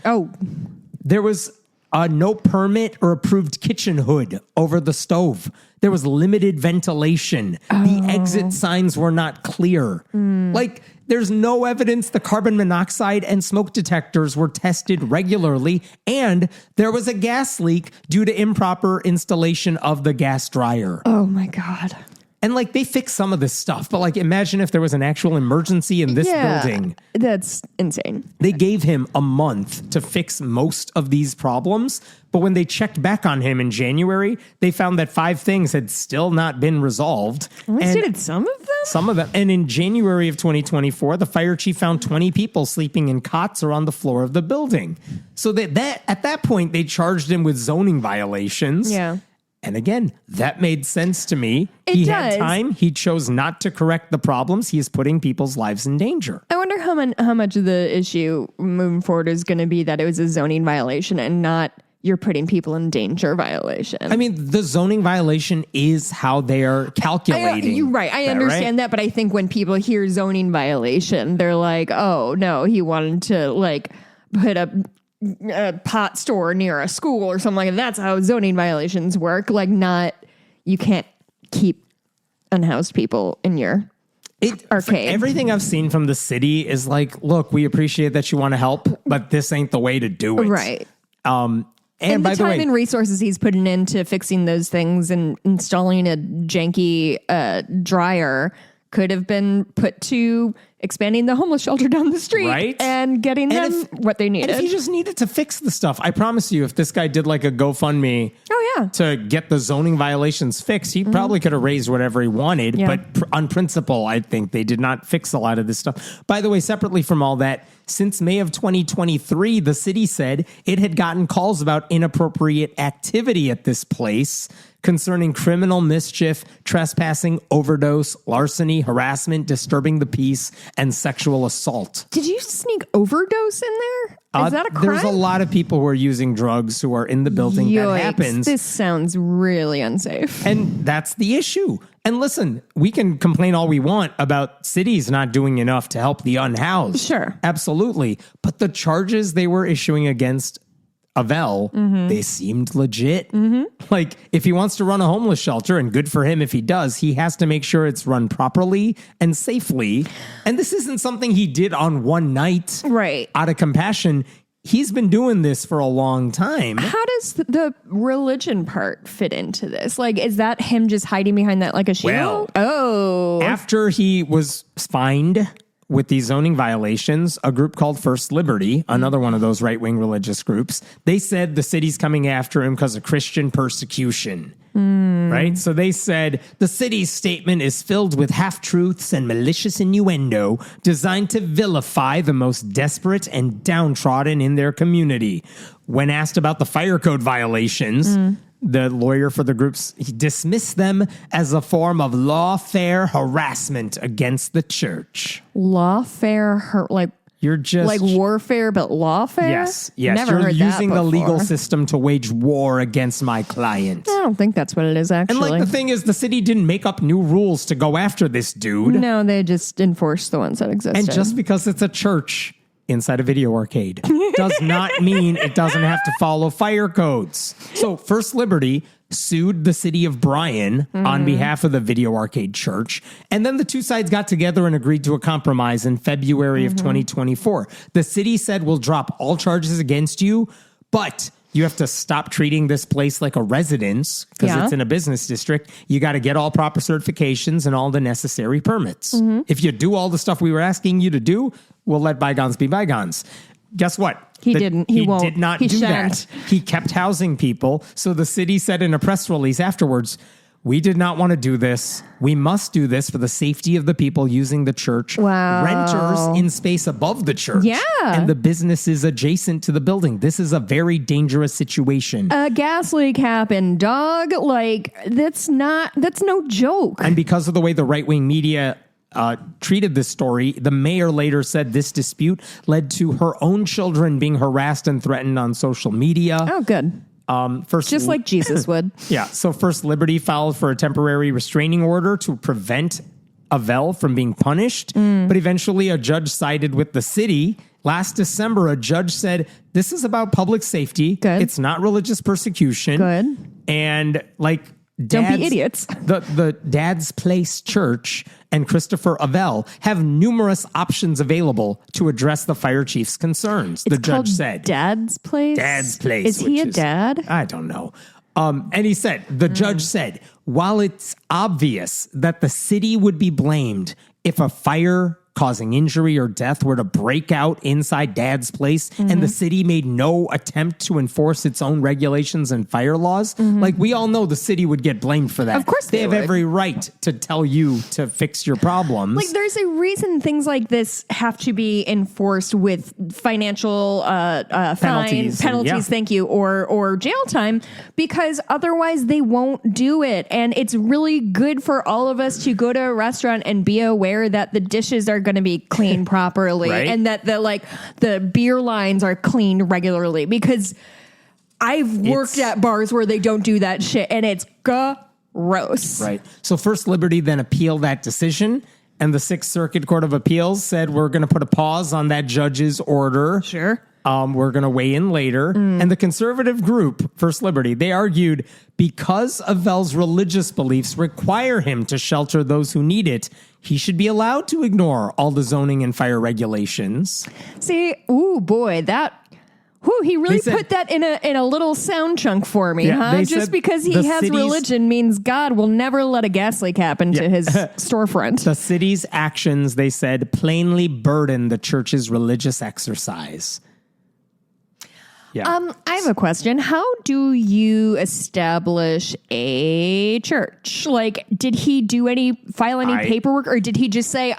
There was no permit or approved kitchen hood over the stove. There was limited ventilation. The exit signs were not clear. Like, there's no evidence the carbon monoxide and smoke detectors were tested regularly, and there was a gas leak due to improper installation of the gas dryer. Oh my God. And like, they fixed some of this stuff, but like, imagine if there was an actual emergency in this building. That's insane. They gave him a month to fix most of these problems, but when they checked back on him in January, they found that 5 things had still not been resolved. At least he did some of them? Some of them. And in January of 2024, the fire chief found 20 people sleeping in cots or on the floor of the building. So that at that point, they charged him with zoning violations. Yeah. And again, that made sense to me. It He does. had time. He chose not to correct the problems. He is putting people's lives in danger. I wonder how much of the issue moving forward is going to be that it was a zoning violation and not you're putting people in danger violation. I mean, the zoning violation is how they are calculating. You're right. I understand that, but I think when people hear zoning violation, they're like, oh, no, he wanted to like put a pot store near a school or something like that. That's how zoning violations work. Like, not, you can't keep unhoused people in your arcade. Everything I've seen from the city is like, look, we appreciate that you want to help, but this ain't the way to do it. Right. And by the the time way, and resources he's putting into fixing those things and installing a janky dryer could have been put to expanding the homeless shelter down the street, right? And getting them what they needed. And if he just needed to fix the stuff, I promise you, if this guy did like a GoFundMe to get the zoning violations fixed, he probably could have raised whatever he wanted. Yeah. But on principle, I think they did not fix a lot of this stuff. By the way, separately from all that, since May of 2023, the city said it had gotten calls about inappropriate activity at this place concerning criminal mischief, trespassing, overdose, larceny, harassment, disturbing the peace, and sexual assault. Did you sneak overdose in there? Is that a crime? There's a lot of people who are using drugs who are in the building. Yikes, that happens. This sounds really unsafe. And that's the issue. And listen, we can complain all we want about cities not doing enough to help the unhoused. Sure. Absolutely. But the charges they were issuing against Avell, they seemed legit. Like, if he wants to run a homeless shelter, and good for him if he does, he has to make sure it's run properly and safely. And this isn't something he did on one night. Right. Out of compassion. He's been doing this for a long time. How does the religion part fit into this? Like, is that him just hiding behind that like a shield? After he was fined with these zoning violations, a group called First Liberty, another one of those right-wing religious groups, they said the city's coming after him because of Christian persecution. Right? So they said the city's statement is filled with half-truths and malicious innuendo designed to vilify the most desperate and downtrodden in their community. When asked about the fire code violations, the lawyer for the groups, he dismissed them as a form of lawfare harassment against the church. Lawfare, like you're just like warfare, but lawfare. Yes. Never You're heard using that the legal before. system to wage war against my client. I don't think that's what it is, actually. And like the thing is, the city didn't make up new rules to go after this dude. No, they just enforced the ones that existed. And just because it's a church inside a video arcade does not mean it doesn't have to follow fire codes. So First Liberty sued the city of Bryan on behalf of the video arcade church. And then the two sides got together and agreed to a compromise in February of 2024. The city said, we'll drop all charges against you, but You have to stop treating this place like a residence because it's in a business district. You got to get all proper certifications and all the necessary permits. If you do all the stuff we were asking you to do, we'll let bygones be bygones. Guess what? He didn't. He won't. Did not He do shan't. that. He kept housing people. So the city said in a press release afterwards, we did not want to do this. We must do this for the safety of the people using the church. Wow. Renters in space above the church. Yeah. And the businesses adjacent to the building. This is a very dangerous situation. A gas leak happened, dog. Like, that's no joke. And because of the way the right-wing media treated this story, the mayor later said this dispute led to her own children being harassed and threatened on social media. Oh, good. Just like Jesus would. Yeah. So First Liberty filed for a temporary restraining order to prevent Avell from being punished. But eventually a judge sided with the city. Last December, a judge said, this is about public safety. Good. It's not religious persecution. Good. And like, Don't be idiots. The Dad's Place Church and Christopher Avell have numerous options available to address the fire chief's concerns, the judge said. Dad's Place? Dad's Place. Is he a dad? I don't know. And he said, the judge said, while it's obvious that the city would be blamed if a fire causing injury or death were to break out inside Dad's Place and the city made no attempt to enforce its own regulations and fire laws, like we all know the city would get blamed for that. Of course they have would. every right to tell you to fix your problems. Like, there's a reason things like this have to be enforced with financial penalties, thank you, or jail time, because otherwise they won't do it. And it's really good for all of us to go to a restaurant and be aware that the dishes are going to be cleaned properly Right? and that the beer lines are cleaned regularly, because I've worked at bars where they don't do that shit and it's gross. Right. So First Liberty then appealed that decision, and the Sixth Circuit Court of Appeals said, we're going to put a pause on that judge's order. Sure. We're going to weigh in later. And the conservative group, First Liberty, they argued because Avell's religious beliefs require him to shelter those who need it, he should be allowed to ignore all the zoning and fire regulations. See, ooh boy, he really put that in a little sound chunk for me, huh? Just because he has religion means God will never let a gas leak happen to his storefront. The city's actions, they said, plainly burden the church's religious exercise. Yeah. I have a question. How do you establish a church? Like, did he file any paperwork, or did he just say,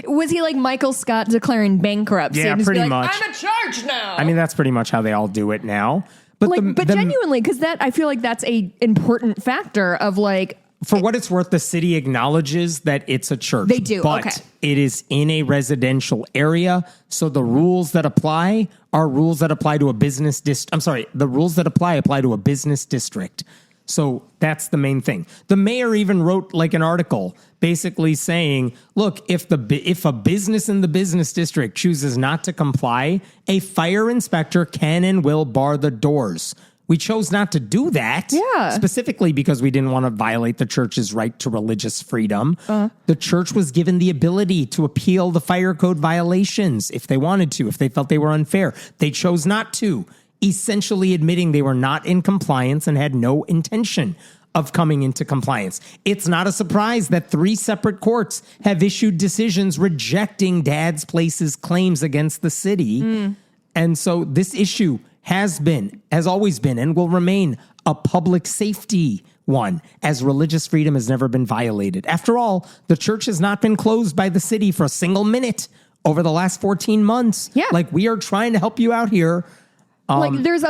was he like Michael Scott declaring bankruptcy? Yeah, and just pretty be like, much. I'm a church now. I mean, that's pretty much how they all do it now. But genuinely, because I feel like that's a important factor of like, for what it's worth, the city acknowledges that it's a church. They do, but okay. It is in a residential area, so the rules that apply are rules that apply to a business the rules that apply to a business district. So that's the main thing. The mayor even wrote like an article basically saying, look, if a business in the business district chooses not to comply, a fire inspector can and will bar the doors. We chose not to do that, specifically because we didn't want to violate the church's right to religious freedom. The church was given the ability to appeal the fire code violations if they wanted to, if they felt they were unfair. They chose not to, essentially admitting they were not in compliance and had no intention of coming into compliance. It's not a surprise that 3 separate courts have issued decisions rejecting Dad's Place's claims against the city. And so this issue has always been, and will remain a public safety one, as religious freedom has never been violated. After all, the church has not been closed by the city for a single minute over the last 14 months. Yeah. Like, we are trying to help you out here. He's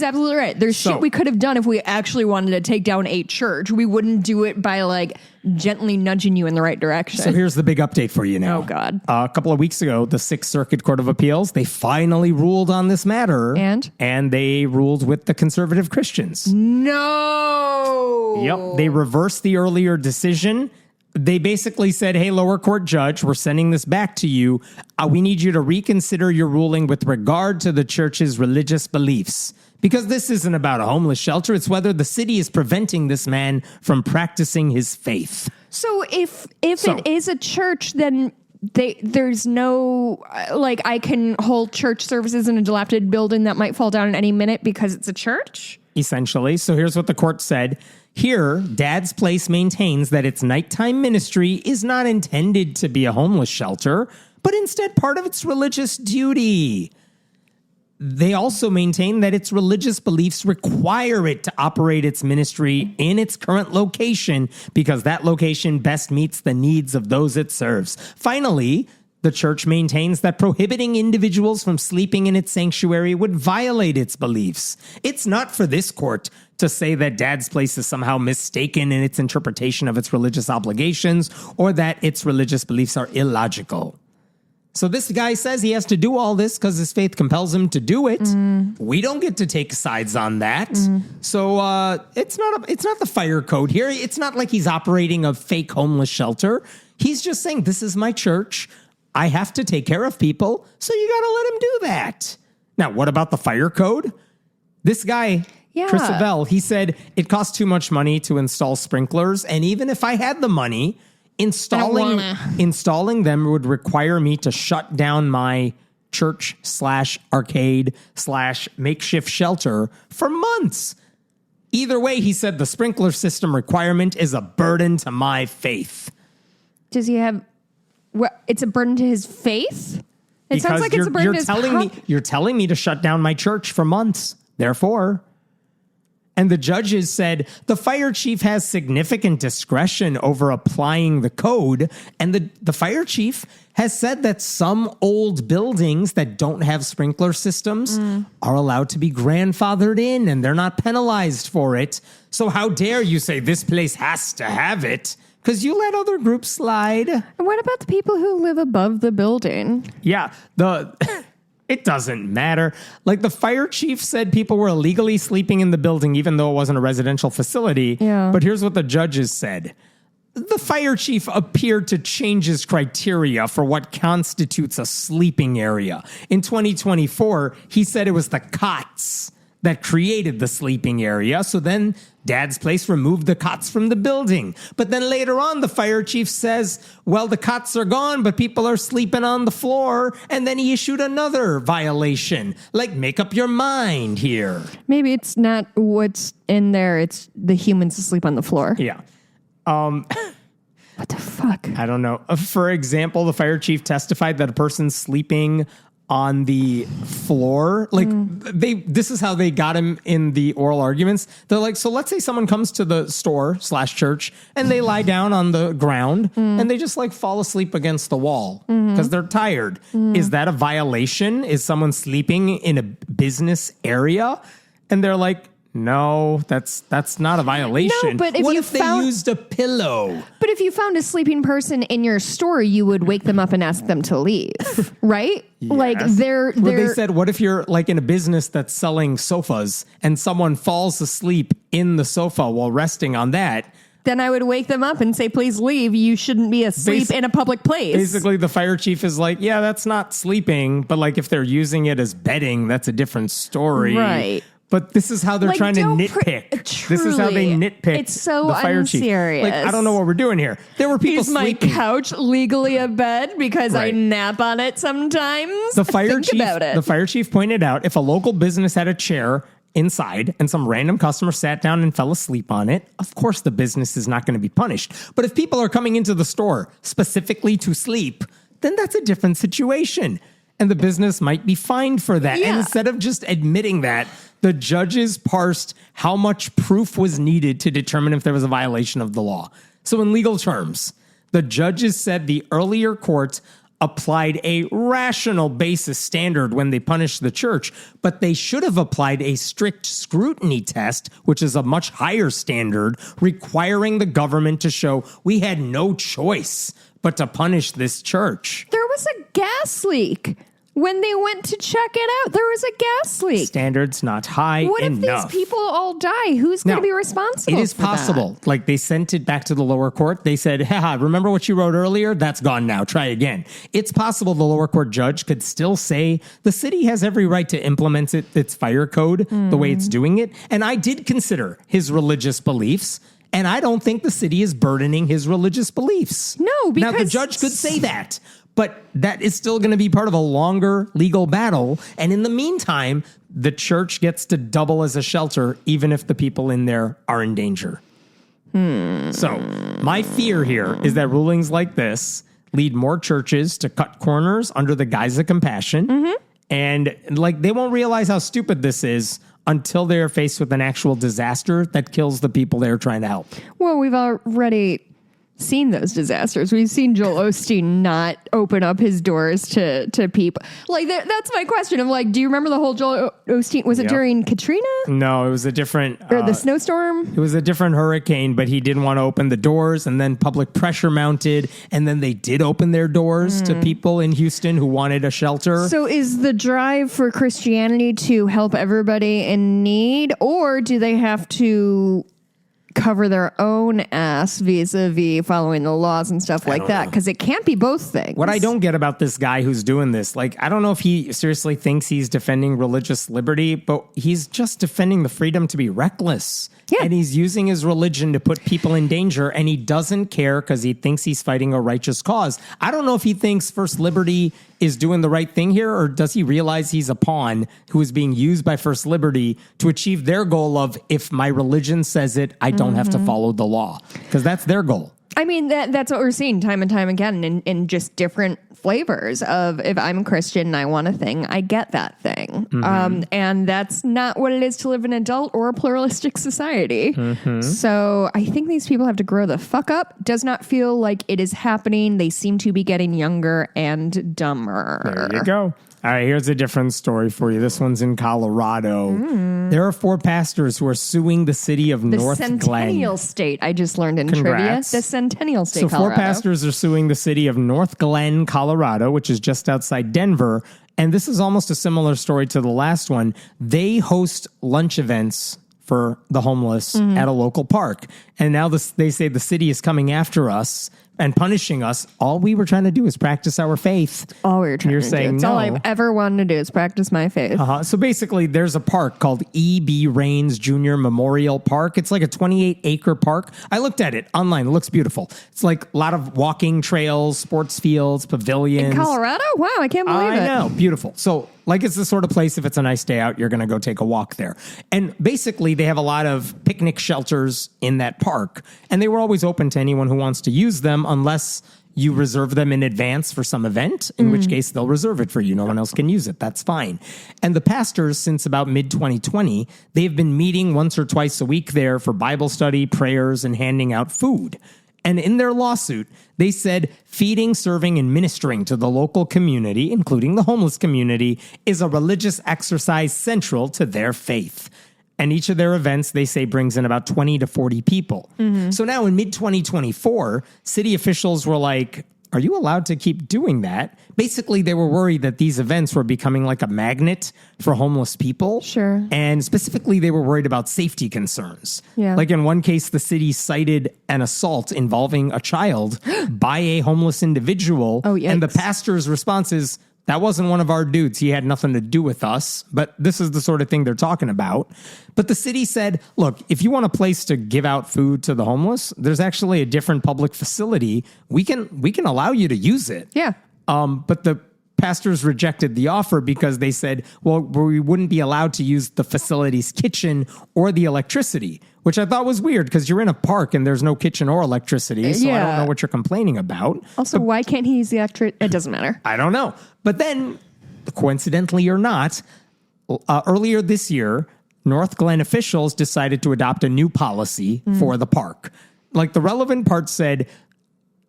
absolutely right. There's shit we could have done if we actually wanted to take down a church. We wouldn't do it by like gently nudging you in the right direction. So here's the big update for you now. Oh, God. A couple of weeks ago, the Sixth Circuit Court of Appeals, they finally ruled on this matter. And they ruled with the conservative Christians. No. Yep. They reversed the earlier decision. They basically said, hey, lower court judge, we're sending this back to you. We need you to reconsider your ruling with regard to the church's religious beliefs. Because this isn't about a homeless shelter. It's whether the city is preventing this man from practicing his faith. So if it is a church, then there's no, like, I can hold church services in a dilapidated building that might fall down at any minute because it's a church? Essentially. So here's what the court said. Here, Dad's Place maintains that its nighttime ministry is not intended to be a homeless shelter, but instead part of its religious duty. They also maintain that its religious beliefs require it to operate its ministry in its current location because that location best meets the needs of those it serves. Finally, the church maintains that prohibiting individuals from sleeping in its sanctuary would violate its beliefs. It's not for this court to say that Dad's Place is somehow mistaken in its interpretation of its religious obligations or that its religious beliefs are illogical. So this guy says he has to do all this because his faith compels him to do it. We don't get to take sides on that. So it's not the fire code here. It's not like he's operating a fake homeless shelter. He's just saying, this is my church. I have to take care of people. So you got to let him do that. Now, what about the fire code? This guy, Chris Avell, he said it costs too much money to install sprinklers. And even if I had the money, installing them would require me to shut down my church/arcade/makeshift shelter for months. Either way, he said the sprinkler system requirement is a burden to my faith. Does he have... it's a burden to his faith? It sounds like it's a burden to his... You're telling me to shut down my church for months. Therefore... And the judges said the fire chief has significant discretion over applying the code. And the fire chief has said that some old buildings that don't have sprinkler systems are allowed to be grandfathered in and they're not penalized for it. So how dare you say this place has to have it? Because you let other groups slide. And what about the people who live above the building? Yeah, it doesn't matter. Like the fire chief said people were illegally sleeping in the building, even though it wasn't a residential facility. Yeah. But here's what the judges said. The fire chief appeared to change his criteria for what constitutes a sleeping area. In 2024, he said it was the cots that created the sleeping area. So then Dad's Place removed the cots from the building. But then later on, the fire chief says, well, the cots are gone, but people are sleeping on the floor. And then he issued another violation. Like, make up your mind here. Maybe it's not what's in there. It's the humans asleep on the floor. Yeah. What the fuck? I don't know. For example, the fire chief testified that a person sleeping on the floor, like this is how they got him in the oral arguments. They're like, so let's say someone comes to the store/church and they lie down on the ground and they just like fall asleep against the wall because they're tired. Is that a violation? Is someone sleeping in a business area? And they're like, no, that's not a violation. No, but if they used a pillow? But if you found a sleeping person in your store, you would wake them up and ask them to leave, right? Yes. Like they said, what if you're like in a business that's selling sofas and someone falls asleep in the sofa while resting on that? Then I would wake them up and say, please leave. You shouldn't be asleep in a public place. Basically, the fire chief is like, yeah, that's not sleeping. But like if they're using it as bedding, that's a different story. Right. But this is how they're trying to nitpick. This is how they nitpick. It's so the fire unserious. Chief. Like, I don't know what we're doing here. There were people sleeping. Is my couch legally a bed because I nap on it sometimes? The fire chief pointed out if a local business had a chair inside and some random customer sat down and fell asleep on it, of course the business is not going to be punished. But if people are coming into the store specifically to sleep, then that's a different situation. And the business might be fined for that. Yeah. And instead of just admitting that, the judges parsed how much proof was needed to determine if there was a violation of the law. So in legal terms, the judges said the earlier court applied a rational basis standard when they punished the church, but they should have applied a strict scrutiny test, which is a much higher standard, requiring the government to show we had no choice but to punish this church. There was a gas leak. When they went to check it out, there was a gas leak. Standards not high enough. What if these people all die? Who's going to be responsible? It is possible. Like they sent it back to the lower court. They said, haha, remember what you wrote earlier? That's gone now. Try again. It's possible the lower court judge could still say the city has every right to implement its fire code the way it's doing it. And I did consider his religious beliefs. And I don't think the city is burdening his religious beliefs. No, because... Now, the judge could say that. But that is still going to be part of a longer legal battle. And in the meantime, the church gets to double as a shelter, even if the people in there are in danger. So my fear here is that rulings like this lead more churches to cut corners under the guise of compassion. And like they won't realize how stupid this is until they're faced with an actual disaster that kills the people they're trying to help. Well, we've already seen those disasters. We've seen Joel Osteen not open up his doors to people. Like that's my question. I'm like, do you remember the whole Joel Osteen? Was it during Katrina? No, it was a different or the snowstorm. It was a different hurricane, but he didn't want to open the doors, and then public pressure mounted, and then they did open their doors to people in Houston who wanted a shelter. So is the drive for Christianity to help everybody in need, or do they have to cover their own ass vis-a-vis following the laws and stuff like that? Because it can't be both things. What I don't get about this guy who's doing this, like, I don't know if he seriously thinks he's defending religious liberty, but he's just defending the freedom to be reckless. Yeah. And he's using his religion to put people in danger, and he doesn't care because he thinks he's fighting a righteous cause. I don't know if he thinks First Liberty is doing the right thing here, or does he realize he's a pawn who is being used by First Liberty to achieve their goal of, if my religion says it, I don't have to follow the law, because that's their goal. I mean, that's what we're seeing time and time again in just different flavors of, if I'm a Christian and I want a thing, I get that thing. And that's not what it is to live in an adult or a pluralistic society. So I think these people have to grow the fuck up. Does not feel like it is happening. They seem to be getting younger and dumber. There you go. All right, here's a different story for you. This one's in Colorado. There are 4 pastors who are suing the city of North Glen. The Centennial State, I just learned in trivia. The Centennial State, Colorado. 4 pastors are suing the city of North Glen, Colorado, which is just outside Denver. And this is almost a similar story to the last one. They host lunch events for the homeless at a local park. And now they say the city is coming after us and punishing us. All we were trying to do is practice our faith. All we were trying You're to saying do. It's no. all I've ever wanted to do is practice my faith. So basically, there's a park called E.B. Raines Jr. Memorial Park. It's like a 28-acre park. I looked at it online. It looks beautiful. It's like a lot of walking trails, sports fields, pavilions. In Colorado? Wow, I can't believe it. I know. Beautiful. So like it's the sort of place, if it's a nice day out, you're going to go take a walk there. And basically, they have a lot of picnic shelters in that park. And they were always open to anyone who wants to use them, unless you reserve them in advance for some event, in which case they'll reserve it for you. No one else can use it. That's fine. And the pastors, since about mid-2020, they've been meeting once or twice a week there for Bible study, prayers, and handing out food. And in their lawsuit, they said feeding, serving, and ministering to the local community, including the homeless community, is a religious exercise central to their faith. And each of their events, they say, brings in about 20 to 40 people. So now in mid-2024, city officials were like, are you allowed to keep doing that? Basically, they were worried that these events were becoming like a magnet for homeless people. Sure. And specifically, they were worried about safety concerns. Yeah. Like in one case, the city cited an assault involving a child by a homeless individual. Oh, yikes. And the pastor's response is, that wasn't one of our dudes. He had nothing to do with us. But this is the sort of thing they're talking about. But the city said, look, if you want a place to give out food to the homeless, there's actually a different public facility. We can allow you to use it. Yeah. But the pastors rejected the offer because they said, well, we wouldn't be allowed to use the facility's kitchen or the electricity, which I thought was weird because you're in a park and there's no kitchen or electricity. So I don't know what you're complaining about. Also, why can't he use the electric? It doesn't matter. I don't know. But then, coincidentally or not, earlier this year, North Glen officials decided to adopt a new policy for the park. Like the relevant part said,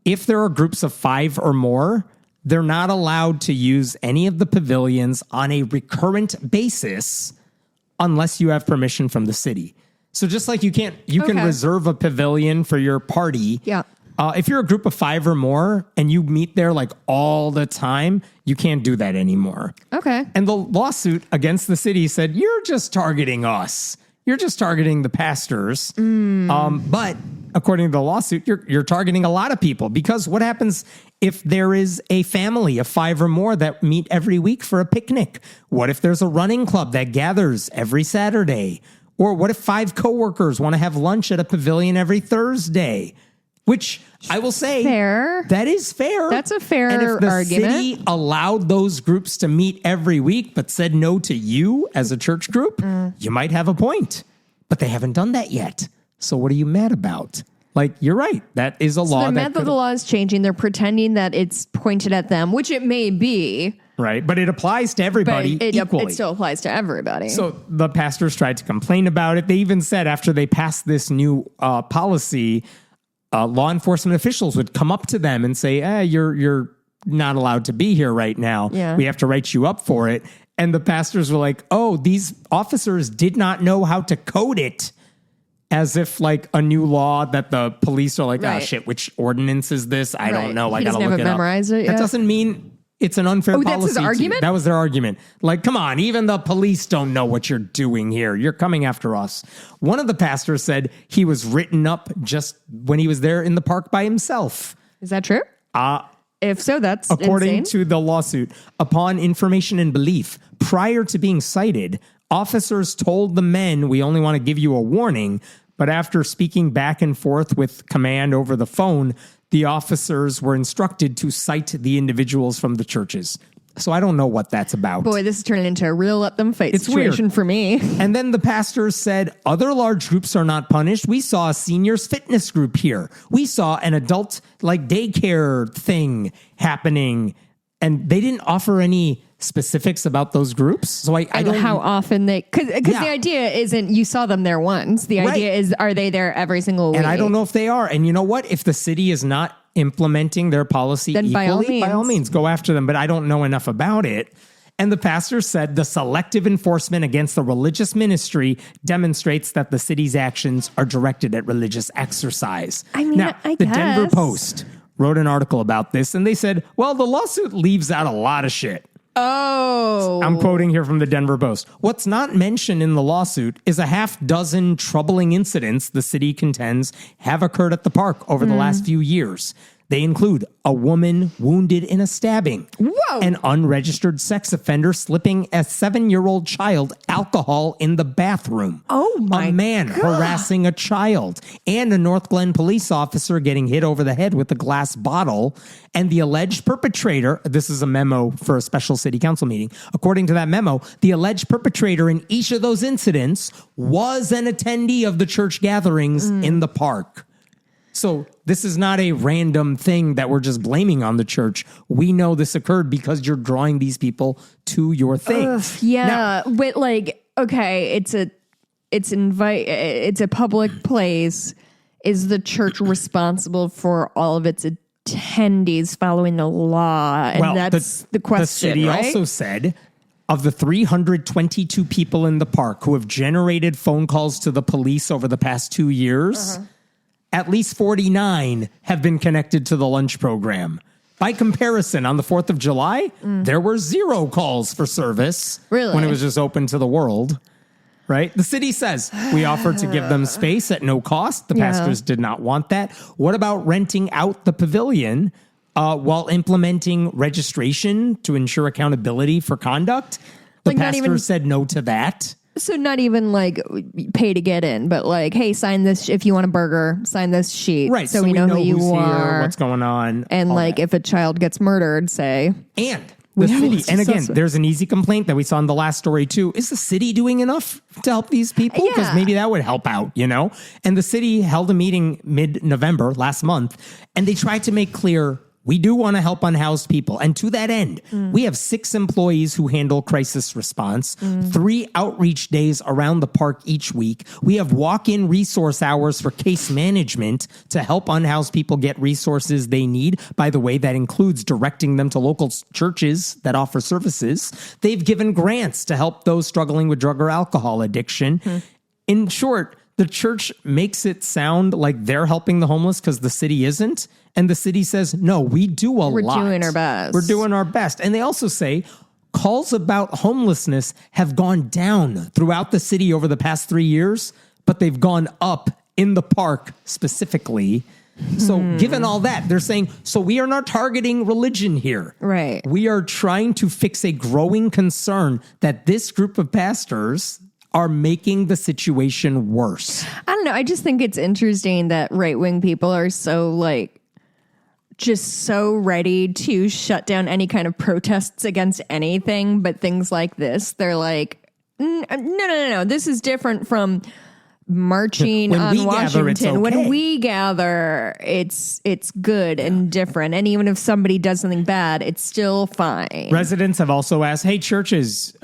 if there are groups of 5 or more, they're not allowed to use any of the pavilions on a recurrent basis unless you have permission from the city. So just like you can reserve a pavilion for your party. Yeah. If you're a group of 5 or more and you meet there like all the time, you can't do that anymore. Okay. And the lawsuit against the city said, you're just targeting us. You're just targeting the pastors. But according to the lawsuit, you're targeting a lot of people, because what happens if there is a family of 5 or more that meet every week for a picnic? What if there's a running club that gathers every Saturday? Or what if 5 coworkers want to have lunch at a pavilion every Thursday? Which I will say, Fair. that is fair. That's a fair and if the argument. city allowed those groups to meet every week, but said no to you as a church group, you might have a point. But they haven't done that yet. So what are you mad about? Like, you're right. That is a law. They're mad that the law is changing. They're pretending that it's pointed at them, which it may be. Right. But it applies to everybody equally. It still applies to everybody. So the pastors tried to complain about it. They even said after they passed this new policy, law enforcement officials would come up to them and say, you're not allowed to be here right now. Yeah. We have to write you up for it. And the pastors were like, oh, these officers did not know how to code it. As if like a new law that the police are like, oh shit, which ordinance is this? I don't know. I got to look it up. Memorize it yet. That doesn't mean it's an unfair policy. That's his argument? That was their argument. Like, come on, even the police don't know what you're doing here. You're coming after us. One of the pastors said he was written up just when he was there in the park by himself. Is that true? If so, that's according insane. to the lawsuit. Upon information and belief, prior to being cited, officers told the men, we only want to give you a warning. But after speaking back and forth with command over the phone, the officers were instructed to cite the individuals from the churches. So I don't know what that's about. Boy, this is turning into a real let them fight situation weird for me. And then the pastors said, other large groups are not punished. We saw a seniors fitness group here. We saw an adult like daycare thing happening. And they didn't offer any specifics about those groups. So I don't know how often because the idea isn't you saw them there once. The idea is, are they there every single week? And I don't know if they are. And you know what? If the city is not implementing their policy then equally, by all means, go after them. But I don't know enough about it. And the pastor said the selective enforcement against the religious ministry demonstrates that the city's actions are directed at religious exercise. I mean, now, I the guess. Denver Post wrote an article about this, and they said, well, the lawsuit leaves out a lot of shit. Oh. I'm quoting here from the Denver Post. What's not mentioned in the lawsuit is a half dozen troubling incidents the city contends have occurred at the park over the last few years. They include a woman wounded in a stabbing, an unregistered sex offender slipping a 7-year-old child alcohol in the bathroom, a man harassing a child, and a North Glen police officer getting hit over the head with a glass bottle. And the alleged perpetrator, this is a memo for a special city council meeting. According to that memo, the alleged perpetrator in each of those incidents was an attendee of the church gatherings in the park. So this is not a random thing that we're just blaming on the church. We know this occurred because you're drawing these people to your thing. But like, okay, it's a public place. Is the church responsible for all of its attendees following the law? And that's the question. The city right? also said, of the 322 people in the park who have generated phone calls to the police over the past 2 years, at least 49 have been connected to the lunch program. By comparison, on the 4th of July, there were 0 calls for service when it was just open to the world. Right? The city says we offered to give them space at no cost. The pastors did not want that. What about renting out the pavilion while implementing registration to ensure accountability for conduct? The pastors said no to that. So not even like pay to get in, but like, hey, sign this if you want a burger, sign this sheet. Right. So we know who you who's are. Here, what's going on. And like if a child gets murdered, say. And the city, and again, there's an easy complaint that we saw in the last story too. Is the city doing enough to help these people? Because maybe that would help out, you know? And the city held a meeting mid-November last month, and they tried to make clear we do want to help unhoused people. And to that end, we have 6 employees who handle crisis response, 3 outreach days around the park each week. We have walk-in resource hours for case management to help unhoused people get resources they need. By the way, that includes directing them to local churches that offer services. They've given grants to help those struggling with drug or alcohol addiction. In short, the church makes it sound like they're helping the homeless because the city isn't. And the city says, no, we do a lot. We're doing our best. We're doing our best. And they also say calls about homelessness have gone down throughout the city over the past 3 years, but they've gone up in the park specifically. So given all that, they're saying, so we are not targeting religion here. Right. We are trying to fix a growing concern that this group of pastors, are making the situation worse. I don't know. I just think it's interesting that right-wing people are so just so ready to shut down any kind of protests against anything, but things like this, they're like, no. This is different from marching on Washington. When we gather, it's good and different. And even if somebody does something bad, it's still fine. Residents have also asked, hey, churches,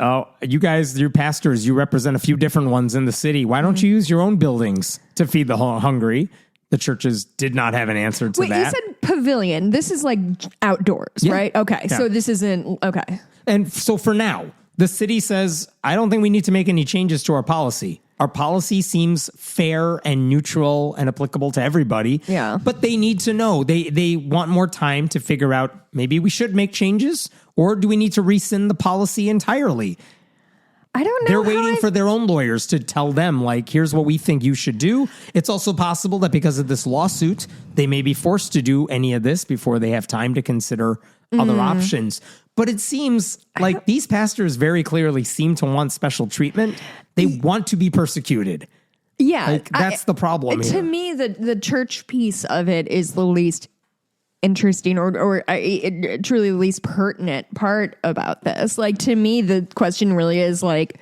you guys, your pastors, you represent a few different ones in the city. Why don't you use your own buildings to feed the hungry? The churches did not have an answer to that. Wait, you said pavilion. This is like outdoors, right? Okay. Yeah. So this isn't, okay. And so for now, the city says, I don't think we need to make any changes to our policy. Our policy seems fair and neutral and applicable to everybody. Yeah. But they need to know. They want more time to figure out maybe we should make changes, or do we need to rescind the policy entirely? I don't know. They're waiting for their own lawyers to tell them, like, here's what we think you should do. It's also possible that because of this lawsuit, they may be forced to do any of this before they have time to consider other options. But it seems like these pastors very clearly seem to want special treatment. They want to be persecuted. Yeah. That's the problem here. To me, the church piece of it is the least interesting or truly the least pertinent part about this. Like, to me, the question really is like,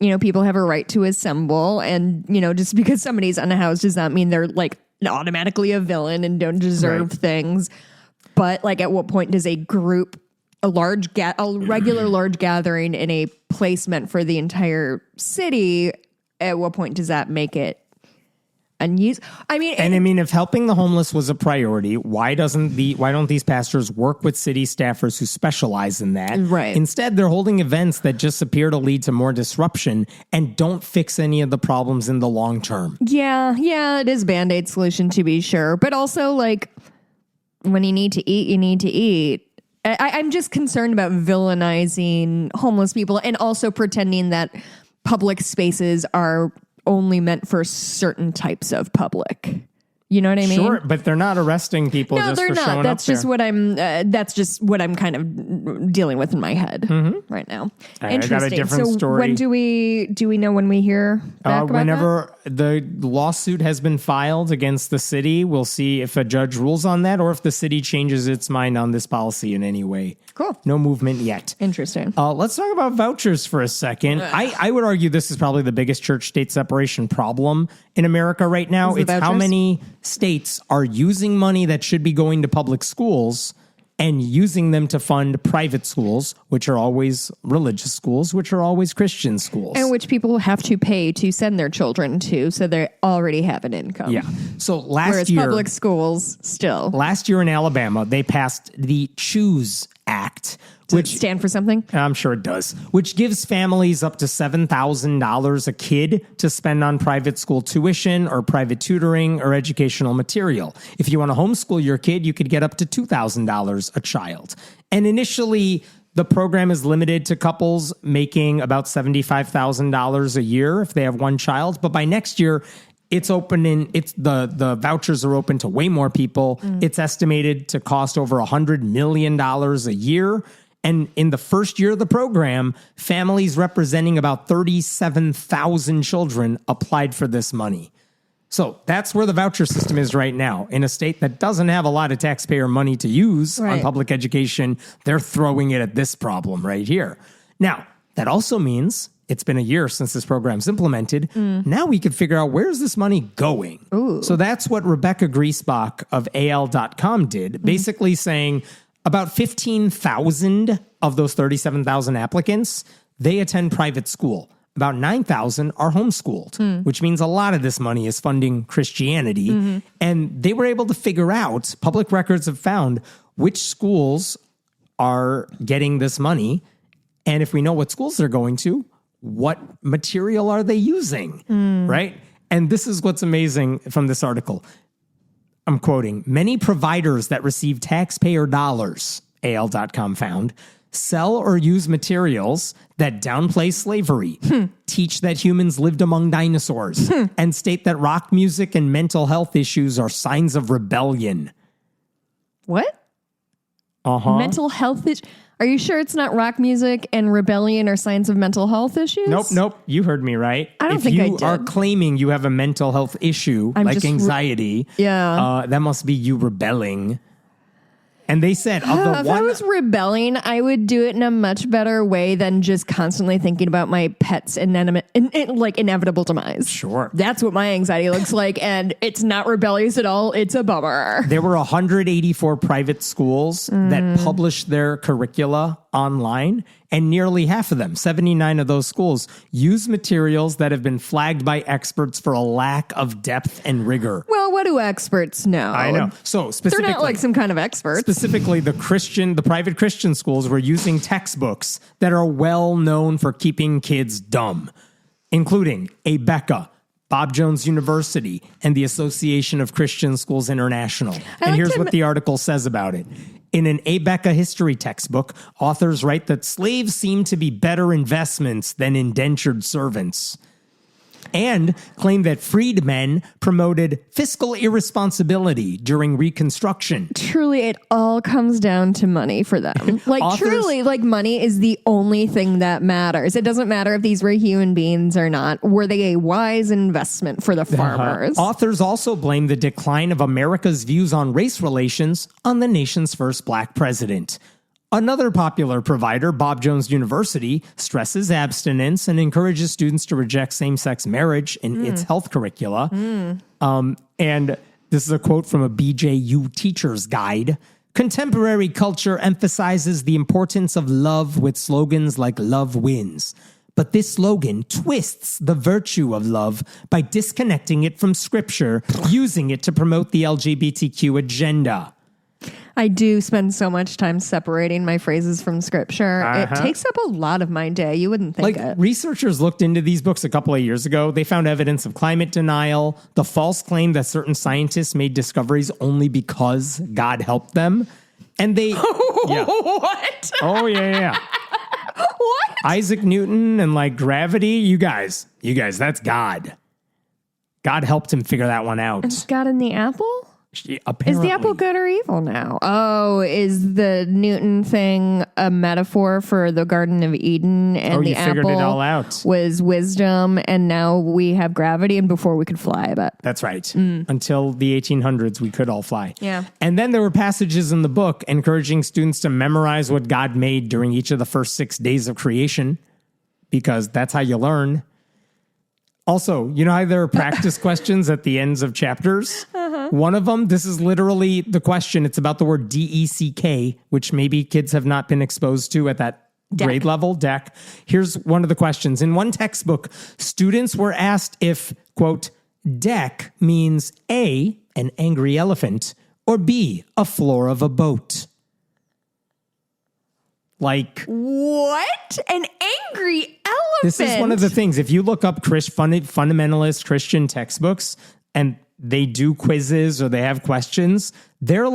people have a right to assemble, and, just because somebody's unhoused does not mean they're like automatically a villain and don't deserve things. But like, at what point does a group, a regular large gathering in a place meant for the entire city, at what point does that make it unused? I mean, if helping the homeless was a priority, why don't these pastors work with city staffers who specialize in that? Right. Instead, they're holding events that just appear to lead to more disruption and don't fix any of the problems in the long term. Yeah, it is Band-Aid solution to be sure, but also like, when you need to eat, you need to eat. I'm just concerned about villainizing homeless people and also pretending that public spaces are only meant for certain types of public. You know what I mean? Sure, but they're not arresting people just for showing up there. That's just what I'm kind of dealing with in my head right now. I got a different story. When do we know when we hear back about whenever the lawsuit has been filed against the city, we'll see if a judge rules on that or if the city changes its mind on this policy in any way. Cool. No movement yet. Interesting. Let's talk about vouchers for a second. I would argue this is probably the biggest church-state separation problem in America right now. It's how many states are using money that should be going to public schools and using them to fund private schools, which are always religious schools, which are always Christian schools. And which people have to pay to send their children to, so they already have an income. Yeah. So Whereas public schools still. Last year in Alabama, they passed the Choose Act. Which stand for something? I'm sure it does. Which gives families up to $7,000 a kid to spend on private school tuition or private tutoring or educational material. If you want to homeschool your kid, you could get up to $2,000 a child. And initially, the program is limited to couples making about $75,000 a year if they have one child. But by next year, it's the vouchers are open to way more people. It's estimated to cost over $100 million a year. And in the first year of the program, families representing about 37,000 children applied for this money. So that's where the voucher system is right now. In a state that doesn't have a lot of taxpayer money to use on public education, they're throwing it at this problem right here. Now, that also means it's been a year since this program's implemented. Now we could figure out, where's this money going? Ooh. So that's what Rebecca Griesbach of AL.com did, basically saying about 15,000 of those 37,000 applicants, they attend private school. About 9,000 are homeschooled, which means a lot of this money is funding Christianity. And they were able to figure out, public records have found, which schools are getting this money. And if we know what schools they're going to, what material are they using, right? And this is what's amazing from this article. I'm quoting, many providers that receive taxpayer dollars, AL.com found, sell or use materials that downplay slavery, teach that humans lived among dinosaurs, and state that rock music and mental health issues are signs of rebellion. What? Uh-huh. Mental health Are you sure it's not rock music and rebellion or signs of mental health issues? Nope. You heard me right. I don't think I did. If you are claiming you have a mental health issue, like anxiety, that must be you rebelling. And they said, if I was rebelling, I would do it in a much better way than just constantly thinking about my pet's inevitable demise. Sure. That's what my anxiety looks like, and it's not rebellious at all. It's a bummer. There were 184 private schools that published their curricula online, and nearly half of them, 79 of those schools, use materials that have been flagged by experts for a lack of depth and rigor. Well, what do experts know? I know. So specifically, they're not like some kind of experts. Specifically, the private Christian schools were using textbooks that are well known for keeping kids dumb, including ABECA, Bob Jones University, and the Association of Christian Schools International. And here's what the article says about it. In an ABECA history textbook, authors write that slaves seem to be better investments than indentured servants, and claim that freedmen promoted fiscal irresponsibility during Reconstruction. Truly, it all comes down to money for them. Money is the only thing that matters. It doesn't matter if these were human beings or not. Were they a wise investment for the farmers? Authors also blame the decline of America's views on race relations on the nation's first black president. Another popular provider, Bob Jones University, stresses abstinence and encourages students to reject same-sex marriage in its health curricula. And this is a quote from a BJU teacher's guide. Contemporary culture emphasizes the importance of love with slogans like "Love wins." But this slogan twists the virtue of love by disconnecting it from scripture, using it to promote the LGBTQ agenda. I do spend so much time separating my phrases from scripture. It takes up a lot of my day. You wouldn't think it. Researchers looked into these books a couple of years ago. They found evidence of climate denial, the false claim that certain scientists made discoveries only because God helped them. And they... What? Oh, yeah. What? Isaac Newton and gravity. You guys, that's God. God helped him figure that one out. Is God in the apple? Apparently. Is the apple good or evil now? Oh, is the Newton thing a metaphor for the Garden of Eden? And the figured apple it all out. Was wisdom, and now we have gravity, and before we could fly. But that's right. Until the 1800s, we could all fly. Yeah. And then there were passages in the book encouraging students to memorize what God made during each of the first 6 days of creation, because that's how you learn. Also, you know how there are practice questions at the ends of chapters? One of them, this is literally the question. It's about the word DECK, which maybe kids have not been exposed to at that grade level, DECK. Here's one of the questions. In one textbook, students were asked if, quote, DECK means A, an angry elephant, or B, a floor of a boat. What? An angry elephant? This is one of the things. If you look up fundamentalist Christian textbooks and they do quizzes or they have questions, they're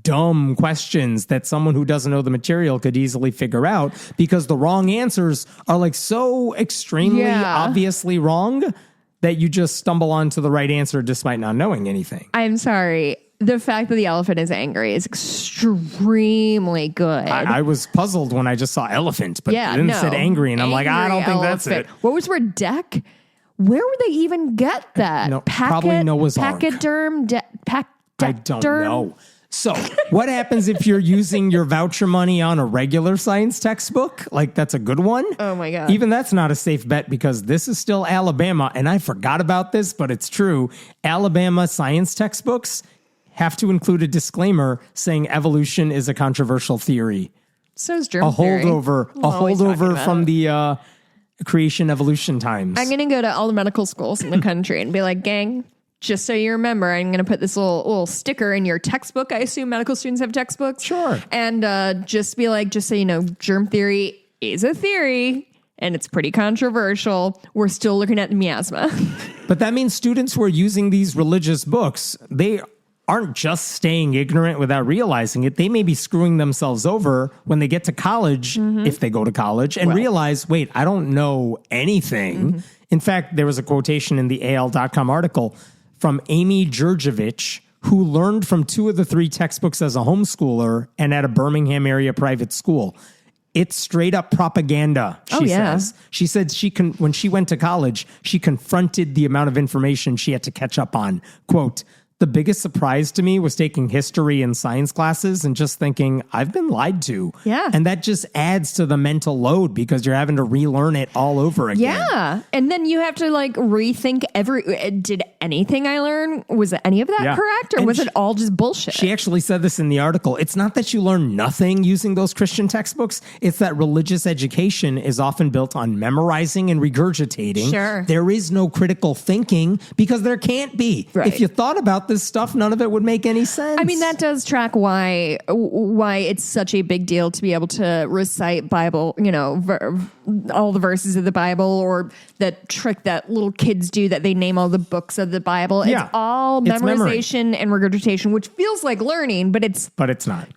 dumb questions that someone who doesn't know the material could easily figure out, because the wrong answers are so extremely obviously wrong that you just stumble onto the right answer despite not knowing anything. I'm sorry. The fact that the elephant is angry is extremely good. I was puzzled when I just saw elephant, but it said angry, and I'm like, I don't think that's it. What was the word deck? Where would they even get that? No, probably Noah's Ark. Pachyderm? I don't know. So what happens if you're using your voucher money on a regular science textbook? That's a good one. Oh, my God. Even that's not a safe bet, because this is still Alabama, and I forgot about this, but it's true. Alabama science textbooks have to include a disclaimer saying evolution is a controversial theory. So is germ theory. A holdover from the creation evolution times. I'm going to go to all the medical schools in the country and be like, gang, just so you remember, I'm going to put this little sticker in your textbook. I assume medical students have textbooks. Sure. And just be like, just so you know, germ theory is a theory, and it's pretty controversial. We're still looking at miasma. But that means students who are using these religious books, they aren't just staying ignorant without realizing it. They may be screwing themselves over when they get to college, if they go to college, and realize, wait, I don't know anything. In fact, there was a quotation in the AL.com article from Amy Jurjevich, who learned from 2 of the 3 textbooks as a homeschooler and at a Birmingham area private school. It's straight up propaganda, she says. She said when she went to college, she confronted the amount of information she had to catch up on. Quote, the biggest surprise to me was taking history and science classes and just thinking, I've been lied to. Yeah. And that just adds to the mental load because you're having to relearn it all over again. Yeah. And then you have to like rethink did anything I learn, was any of that correct? Or and was it all just bullshit? She actually said this in the article. It's not that you learn nothing using those Christian textbooks. It's that religious education is often built on memorizing and regurgitating. Sure. There is no critical thinking because there can't be. Right. If you thought about this stuff, none of it would make any sense. I mean, that does track why it's such a big deal to be able to recite Bible, all the verses of the Bible, or that trick that little kids do that they name all the books of the Bible. Yeah. It's all memorization and regurgitation, which feels like learning, but it's not.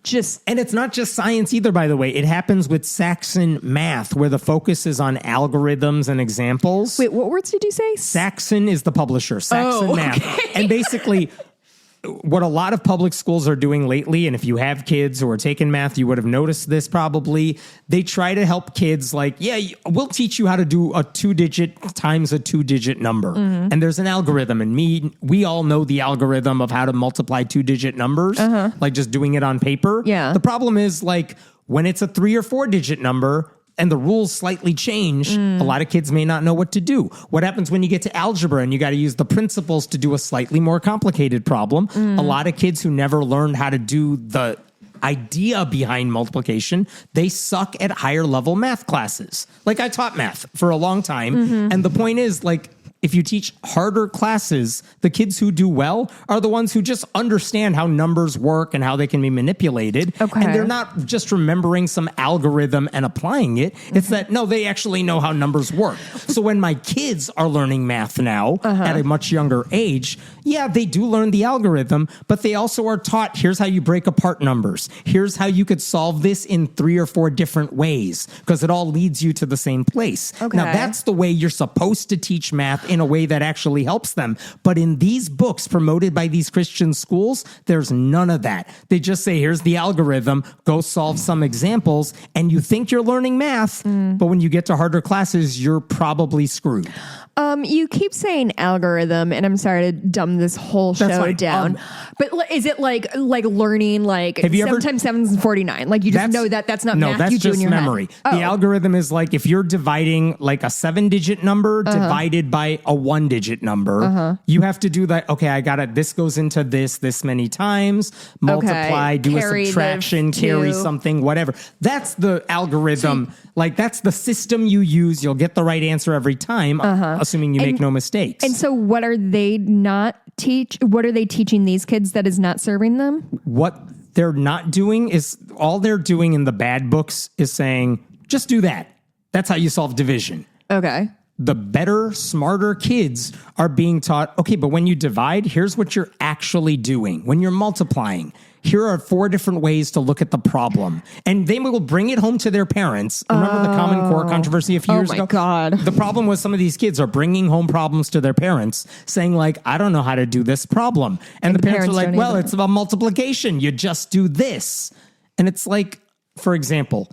And it's not just science either, by the way. It happens with Saxon math, where the focus is on algorithms and examples. Wait, what words did you say? Saxon is the publisher, Saxon math. And basically, what a lot of public schools are doing lately, and if you have kids who are taking math, you would have noticed this probably, they try to help kids like, we'll teach you how to do a 2-digit times a 2-digit number. Mm-hmm. And there's an algorithm, and we all know the algorithm of how to multiply 2-digit numbers, like just doing it on paper. Yeah. The problem is like when it's a 3 or 4-digit number, and the rules slightly change, a lot of kids may not know what to do. What happens when you get to algebra and you got to use the principles to do a slightly more complicated problem? A lot of kids who never learned how to do the idea behind multiplication, they suck at higher level math classes. Like I taught math for a long time. And the point is like, if you teach harder classes, the kids who do well are the ones who just understand how numbers work and how they can be manipulated. Okay. And they're not just remembering some algorithm and applying it. It's that, no, they actually know how numbers work. So when my kids are learning math now at a much younger age, they do learn the algorithm, but they also are taught, here's how you break apart numbers. Here's how you could solve this in 3 or 4 different ways, because it all leads you to the same place. Okay. Now, that's the way you're supposed to teach math in a way that actually helps them. But in these books promoted by these Christian schools, there's none of that. They just say, here's the algorithm, go solve some examples, and you think you're learning math, but when you get to harder classes, you're probably screwed. You keep saying algorithm, and I'm sorry to dumb this whole show down. But is it like learning like 7 times 7 is 49? Like you just know that's not math you do in your memory. Head. The algorithm is like if you're dividing like a 7-digit number divided by a 1-digit number, you have to do that. Okay, I got it. This goes into this many times, multiply, do carry a subtraction, carry something, whatever. That's the algorithm. Like that's the system you use. You'll get the right answer every time, assuming you make no mistakes. And so what are they what are they teaching these kids that is not serving them? What they're not doing is all they're doing in the bad books is saying, just do that. That's how you solve division. Okay. The better, smarter kids are being taught, okay, but when you divide, here's what you're actually doing. When you're multiplying, here are 4 different ways to look at the problem. And they will bring it home to their parents. Remember the Common Core controversy a few years ago? Oh, my God. The problem was some of these kids are bringing home problems to their parents, saying like, I don't know how to do this problem. And the parents are like, well, it's about multiplication. You just do this. And it's like, for example,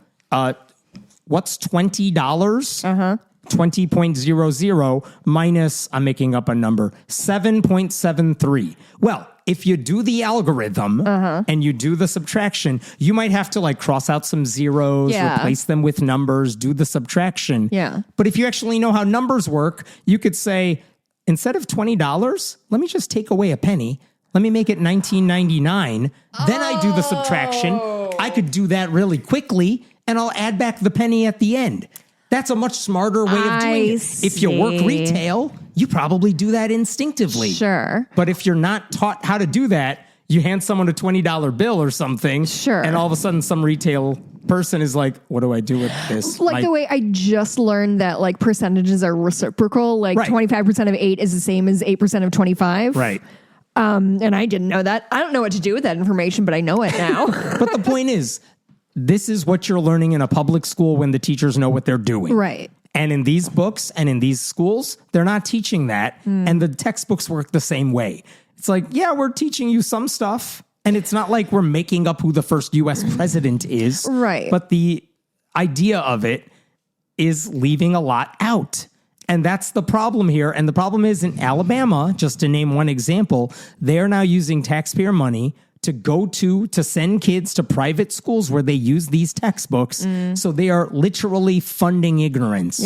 what's $20? 20.00 minus, I'm making up a number, 7.73. Well, if you do the algorithm and you do the subtraction, you might have to like cross out some zeros, replace them with numbers, do the subtraction. Yeah. But if you actually know how numbers work, you could say, instead of $20, let me just take away a penny. Let me make it $19.99. Then I do the subtraction. I could do that really quickly, and I'll add back the penny at the end. That's a much smarter way of doing it. If you work retail, you probably do that instinctively. Sure. But if you're not taught how to do that, you hand someone a $20 bill or something. Sure. And all of a sudden some retail person is like, what do I do with this? Like the way I just learned that like percentages are reciprocal. Like 25% of 8 is the same as 8% of 25. Right. And I didn't know that. I don't know what to do with that information, but I know it now. But the point is, this is what you're learning in a public school when the teachers know what they're doing. Right. And in these books and in these schools, they're not teaching that. And the textbooks work the same way. It's like, yeah, we're teaching you some stuff. And it's not like we're making up who the first U.S. president is. Right. But the idea of it is leaving a lot out. And that's the problem here. And the problem is in Alabama, just to name one example, they are now using taxpayer money to send kids to private schools where they use these textbooks. So they are literally funding ignorance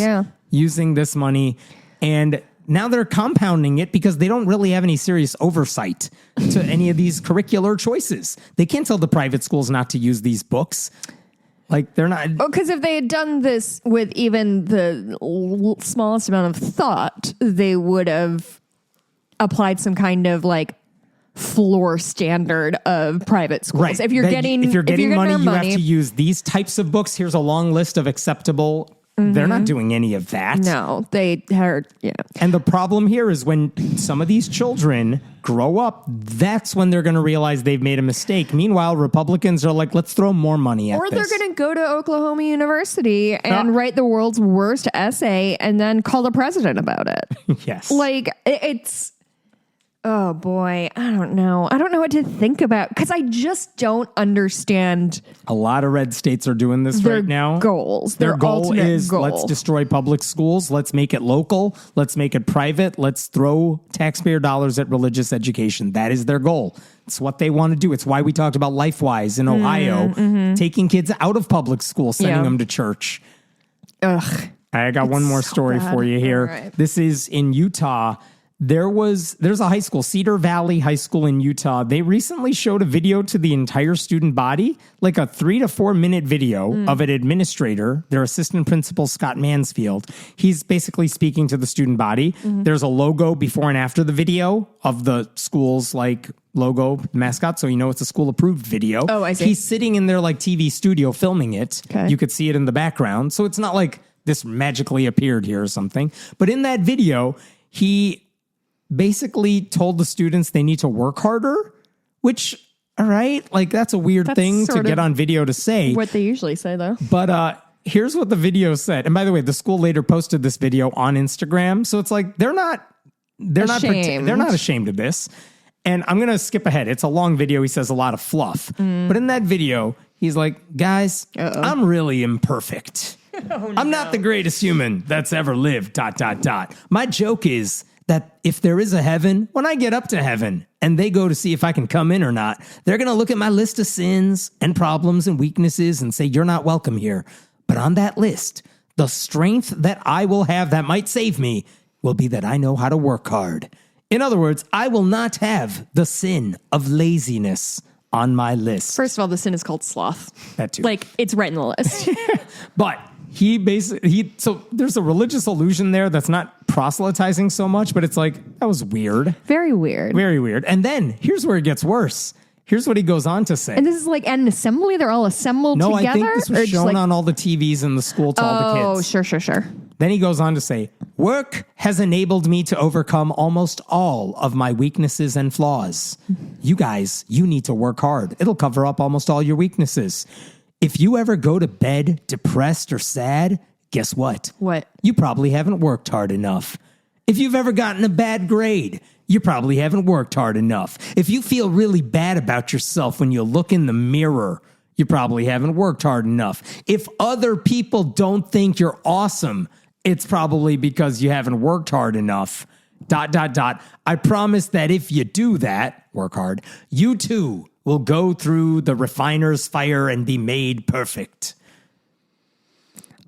using this money. And now they're compounding it because they don't really have any serious oversight to any of these curricular choices. They can't tell the private schools not to use these books. Like, they're not. Oh, because if they had done this with even the smallest amount of thought, they would have applied some kind of like floor standard of private schools. Right. If you're getting money, you have to use these types of books. Here's a long list of acceptable. They're not doing any of that. No, they are. Yeah. And the problem here is when some of these children grow up, that's when they're going to realize they've made a mistake. Meanwhile, Republicans are like, let's throw more money at this. Or they're going to go to Oklahoma University and write the world's worst essay and then call the president about it. Yes. Like, it's... Oh, boy. I don't know. I don't know what to think about because I just don't understand. A lot of red states are doing this right now. Their goal is let's destroy public schools. Let's make it local. Let's make it private. Let's throw taxpayer dollars at religious education. That is their goal. It's what they want to do. It's why we talked about LifeWise in Ohio, taking kids out of public school, sending them to church. Ugh. I got one more story for you here. Right. This is in Utah. There's a high school, Cedar Valley High School in Utah. They recently showed a video to the entire student body, like a 3 to 4 minute video of an administrator, their assistant principal, Scott Mansfield. He's basically speaking to the student body. There's a logo before and after the video of the school's like logo mascot. So, it's a school approved video. Oh, I see. He's sitting in their like TV studio filming it. Okay. You could see it in the background. So it's not like this magically appeared here or something. But in that video, he basically told the students they need to work harder, which, all right, like that's a weird thing to get on video to say. What they usually say, though. But here's what the video said. And by the way, the school later posted this video on Instagram. So it's like they're not ashamed of this. And I'm going to skip ahead. It's a long video. He says a lot of fluff. But in that video, he's like, guys, I'm really imperfect. I'm not the greatest human that's ever lived, ... My joke is that if there is a heaven, when I get up to heaven and they go to see if I can come in or not, they're going to look at my list of sins and problems and weaknesses and say, you're not welcome here. But on that list, the strength that I will have that might save me will be that I know how to work hard. In other words, I will not have the sin of laziness on my list. First of all, the sin is called sloth. That too. Like, it's right in the list. But so there's a religious illusion there that's not proselytizing so much, but it's like, that was weird. Very weird. Very weird. And then here's where it gets worse. Here's what he goes on to say. And this is like an assembly? They're all assembled together? No, I think this was shown on all the TVs in the school to all the kids. Oh, sure. Then he goes on to say, work has enabled me to overcome almost all of my weaknesses and flaws. You guys, you need to work hard. It'll cover up almost all your weaknesses. If you ever go to bed depressed or sad, guess what? What? You probably haven't worked hard enough. If you've ever gotten a bad grade, you probably haven't worked hard enough. If you feel really bad about yourself when you look in the mirror, you probably haven't worked hard enough. If other people don't think you're awesome, it's probably because you haven't worked hard enough. ... I promise that if you do that, work hard, you too will go through the refiner's fire and be made perfect.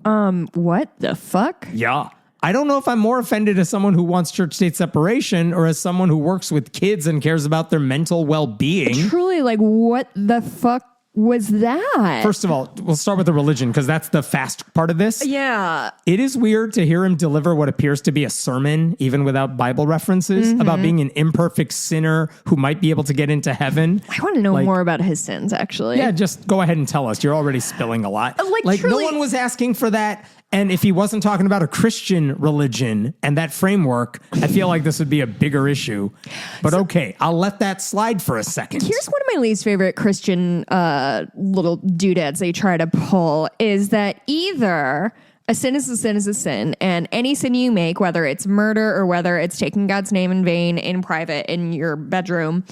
What the fuck? Yeah. I don't know if I'm more offended as someone who wants church-state separation or as someone who works with kids and cares about their mental well-being. Truly, like, what the fuck was that? First of all, we'll start with the religion because that's the fast part of this. Yeah. It is weird to hear him deliver what appears to be a sermon, even without Bible references, about being an imperfect sinner who might be able to get into heaven. I want to know more about his sins, actually. Yeah, just go ahead and tell us. You're already spilling a lot. Like truly, no one was asking for that. And if he wasn't talking about a Christian religion and that framework, I feel like this would be a bigger issue. But okay, I'll let that slide for a second. Here's one of my least favorite Christian little doodads they try to pull is that either A sin is a sin is a sin. And any sin you make, whether it's murder or whether it's taking God's name in vain in private in your bedroom,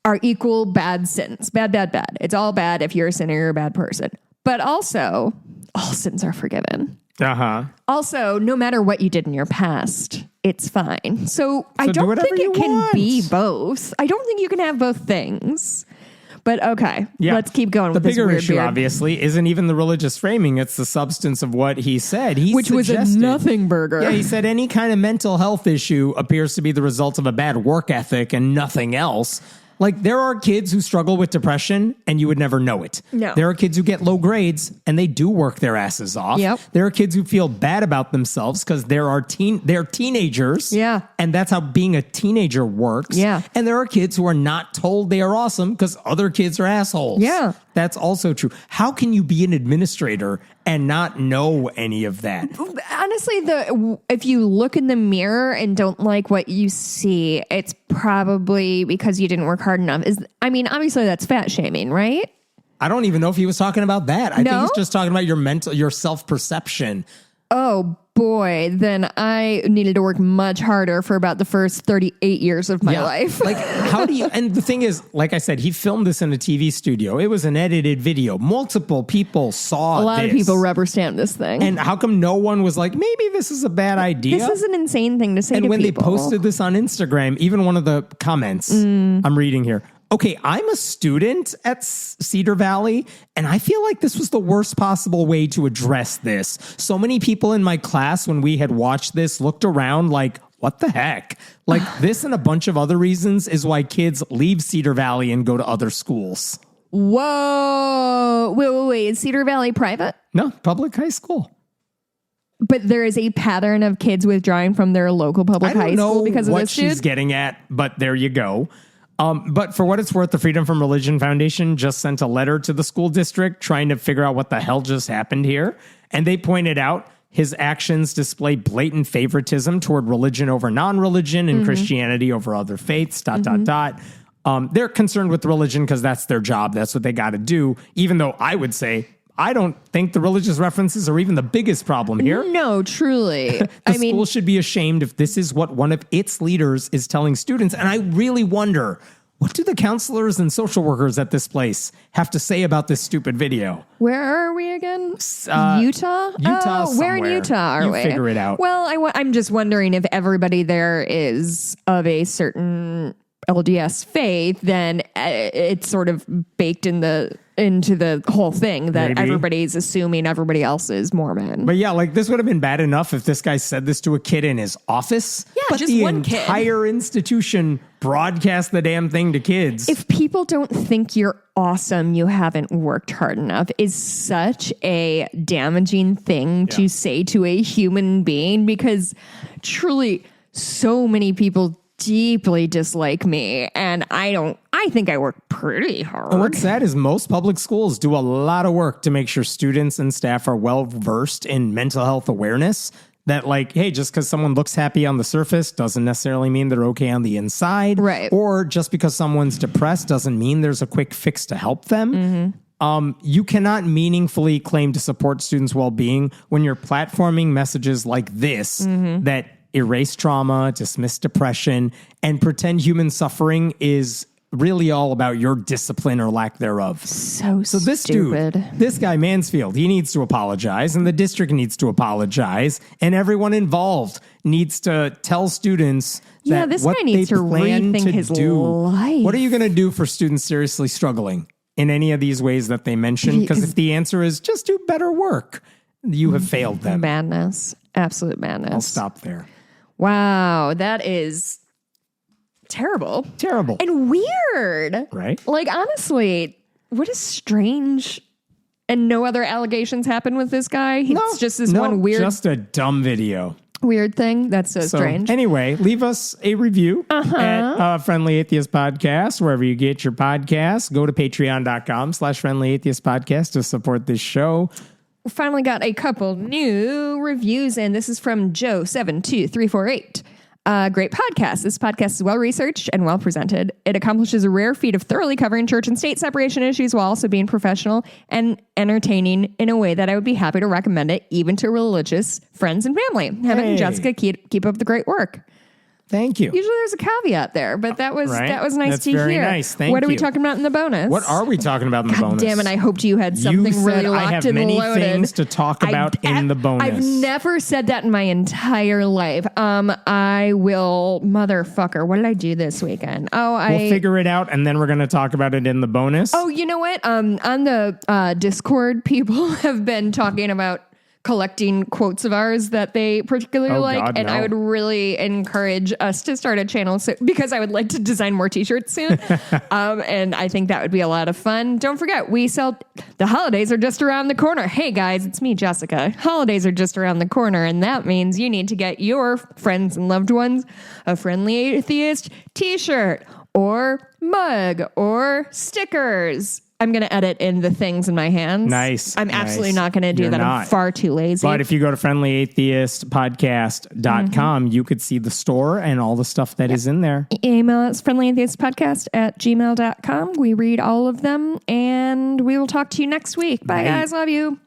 are equal bad sins. Bad, bad, bad. It's all bad if you're a sinner, you're a bad person. But also, all sins are forgiven. Uh-huh. Also, no matter what you did in your past, it's fine. So I don't think it can be both. I don't think you can have both things. But okay, let's keep going with this weird The bigger issue, beard. obviously, isn't even the religious framing. It's the substance of what he said. Which was a nothing burger. Yeah, he said any kind of mental health issue appears to be the result of a bad work ethic and nothing else. Like, there are kids who struggle with depression and you would never know it. No. There are kids who get low grades and they do work their asses off. Yep. There are kids who feel bad about themselves because they're teenagers. Yeah. And that's how being a teenager works. Yeah. And there are kids who are not told they are awesome because other kids are assholes. Yeah. That's also true. How can you be an administrator and not know any of that? Honestly, if you look in the mirror and don't like what you see, it's probably because you didn't work hard enough. Obviously that's fat shaming, right? I don't even know if he was talking about that. I think No? he's just talking about your self-perception. Oh boy, then I needed to work much harder for about the first 38 years of my life. Like, how do you, and the thing is, like I said, he filmed this in a TV studio. It was an edited video. Multiple people saw A lot of people rubber stamp this thing. And how come no one was like, maybe this is a bad idea? This is an insane thing to say to people. And when they posted this on Instagram, even one of the comments I'm reading here. Okay, I'm a student at Cedar Valley, and I feel like this was the worst possible way to address this. So many people in my class, when we had watched this, looked around like, what the heck? Like, this and a bunch of other reasons is why kids leave Cedar Valley and go to other schools. Whoa. Wait. Is Cedar Valley private? No, public high school. But there is a pattern of kids withdrawing from their local public high school because of this what she's getting at, but there you go. But for what it's worth, the Freedom from Religion Foundation just sent a letter to the school district trying to figure out what the hell just happened here. And they pointed out his actions display blatant favoritism toward religion over non-religion and Christianity over other faiths, ... They're concerned with religion because that's their job. That's what they got to do. Even though I would say, I don't think the religious references are even the biggest problem here. No, truly. The school should be ashamed if this is what one of its leaders is telling students. And I really wonder, what do the counselors and social workers at this place have to say about this stupid video? Where are we again? Utah? Utah where in somewhere. Utah are we? Figure it out. Well, I'm just wondering if everybody there is of a certain LDS faith, then it's sort of baked into the whole thing that Maybe. everybody's assuming everybody else is Mormon. But yeah, like, this would have been bad enough if this guy said this to a kid in his office. Yeah, but just the one kid. entire institution broadcast the damn thing to kids. If people don't think you're awesome, you haven't worked hard enough is such a damaging thing to say to a human being, because truly so many people deeply dislike me, and I think I work pretty hard. And what's sad is most public schools do a lot of work to make sure students and staff are well versed in mental health awareness. That, like, hey, just because someone looks happy on the surface doesn't necessarily mean they're okay on the inside. Right. Or just because someone's depressed doesn't mean there's a quick fix to help them. You cannot meaningfully claim to support students' well-being when you're platforming messages like this that erase trauma, dismiss depression, and pretend human suffering is really all about your discipline or lack thereof. So this stupid. This guy Mansfield, he needs to apologize, and the district needs to apologize, and everyone involved needs to tell students that this what guy needs they to plan rethink to his do. life. What are you going to do for students seriously struggling in any of these ways that they mentioned? Because if the answer is just do better work, you have failed them. Madness. Absolute madness. I'll stop there. Wow, that is terrible. Terrible. And weird. Right? Like, honestly, what a strange... And no other allegations happen with this guy? It's just this one weird... just a dumb video. Weird thing. That's so strange. Anyway, leave us a review at Friendly Atheist Podcast, wherever you get your podcasts. Go to patreon.com/Friendly Atheist Podcast to support this show. We finally got a couple new reviews, and this is from Joe72348. Great podcast. This podcast is well-researched and well-presented. It accomplishes a rare feat of thoroughly covering church and state separation issues while also being professional and entertaining in a way that I would be happy to recommend it even to religious friends and family. Heaven and Jessica, keep up the great work. Thank you. Usually there's a caveat there, but that was nice That's to very hear. nice. Thank what are we you. talking about in the bonus? What are we talking about in the bonus? Damn it, I hoped you had something really locked I have and many loaded. things to talk about in the bonus. I've never said that in my entire life. I will, motherfucker. What did I do this weekend? We'll figure it out, and then we're going to talk about it in the bonus. Oh, you know what? On the Discord, people have been talking about collecting quotes of ours that they particularly like. God, and no. I would really encourage us to start a channel because I would like to design more t-shirts soon. And I think that would be a lot of fun. Don't forget, the holidays are just around the corner. Hey guys, it's me, Jessica. Holidays are just around the corner. And that means you need to get your friends and loved ones a Friendly Atheist t-shirt or mug or stickers. I'm going to edit in the things in my hands. Nice. I'm absolutely not going to do that. I'm far too lazy. But if you go to friendlyatheistpodcast.com, you could see the store and all the stuff that is in there. Email us friendlyatheistpodcast@gmail.com. We read all of them, and we will talk to you next week. Bye, guys. Love you.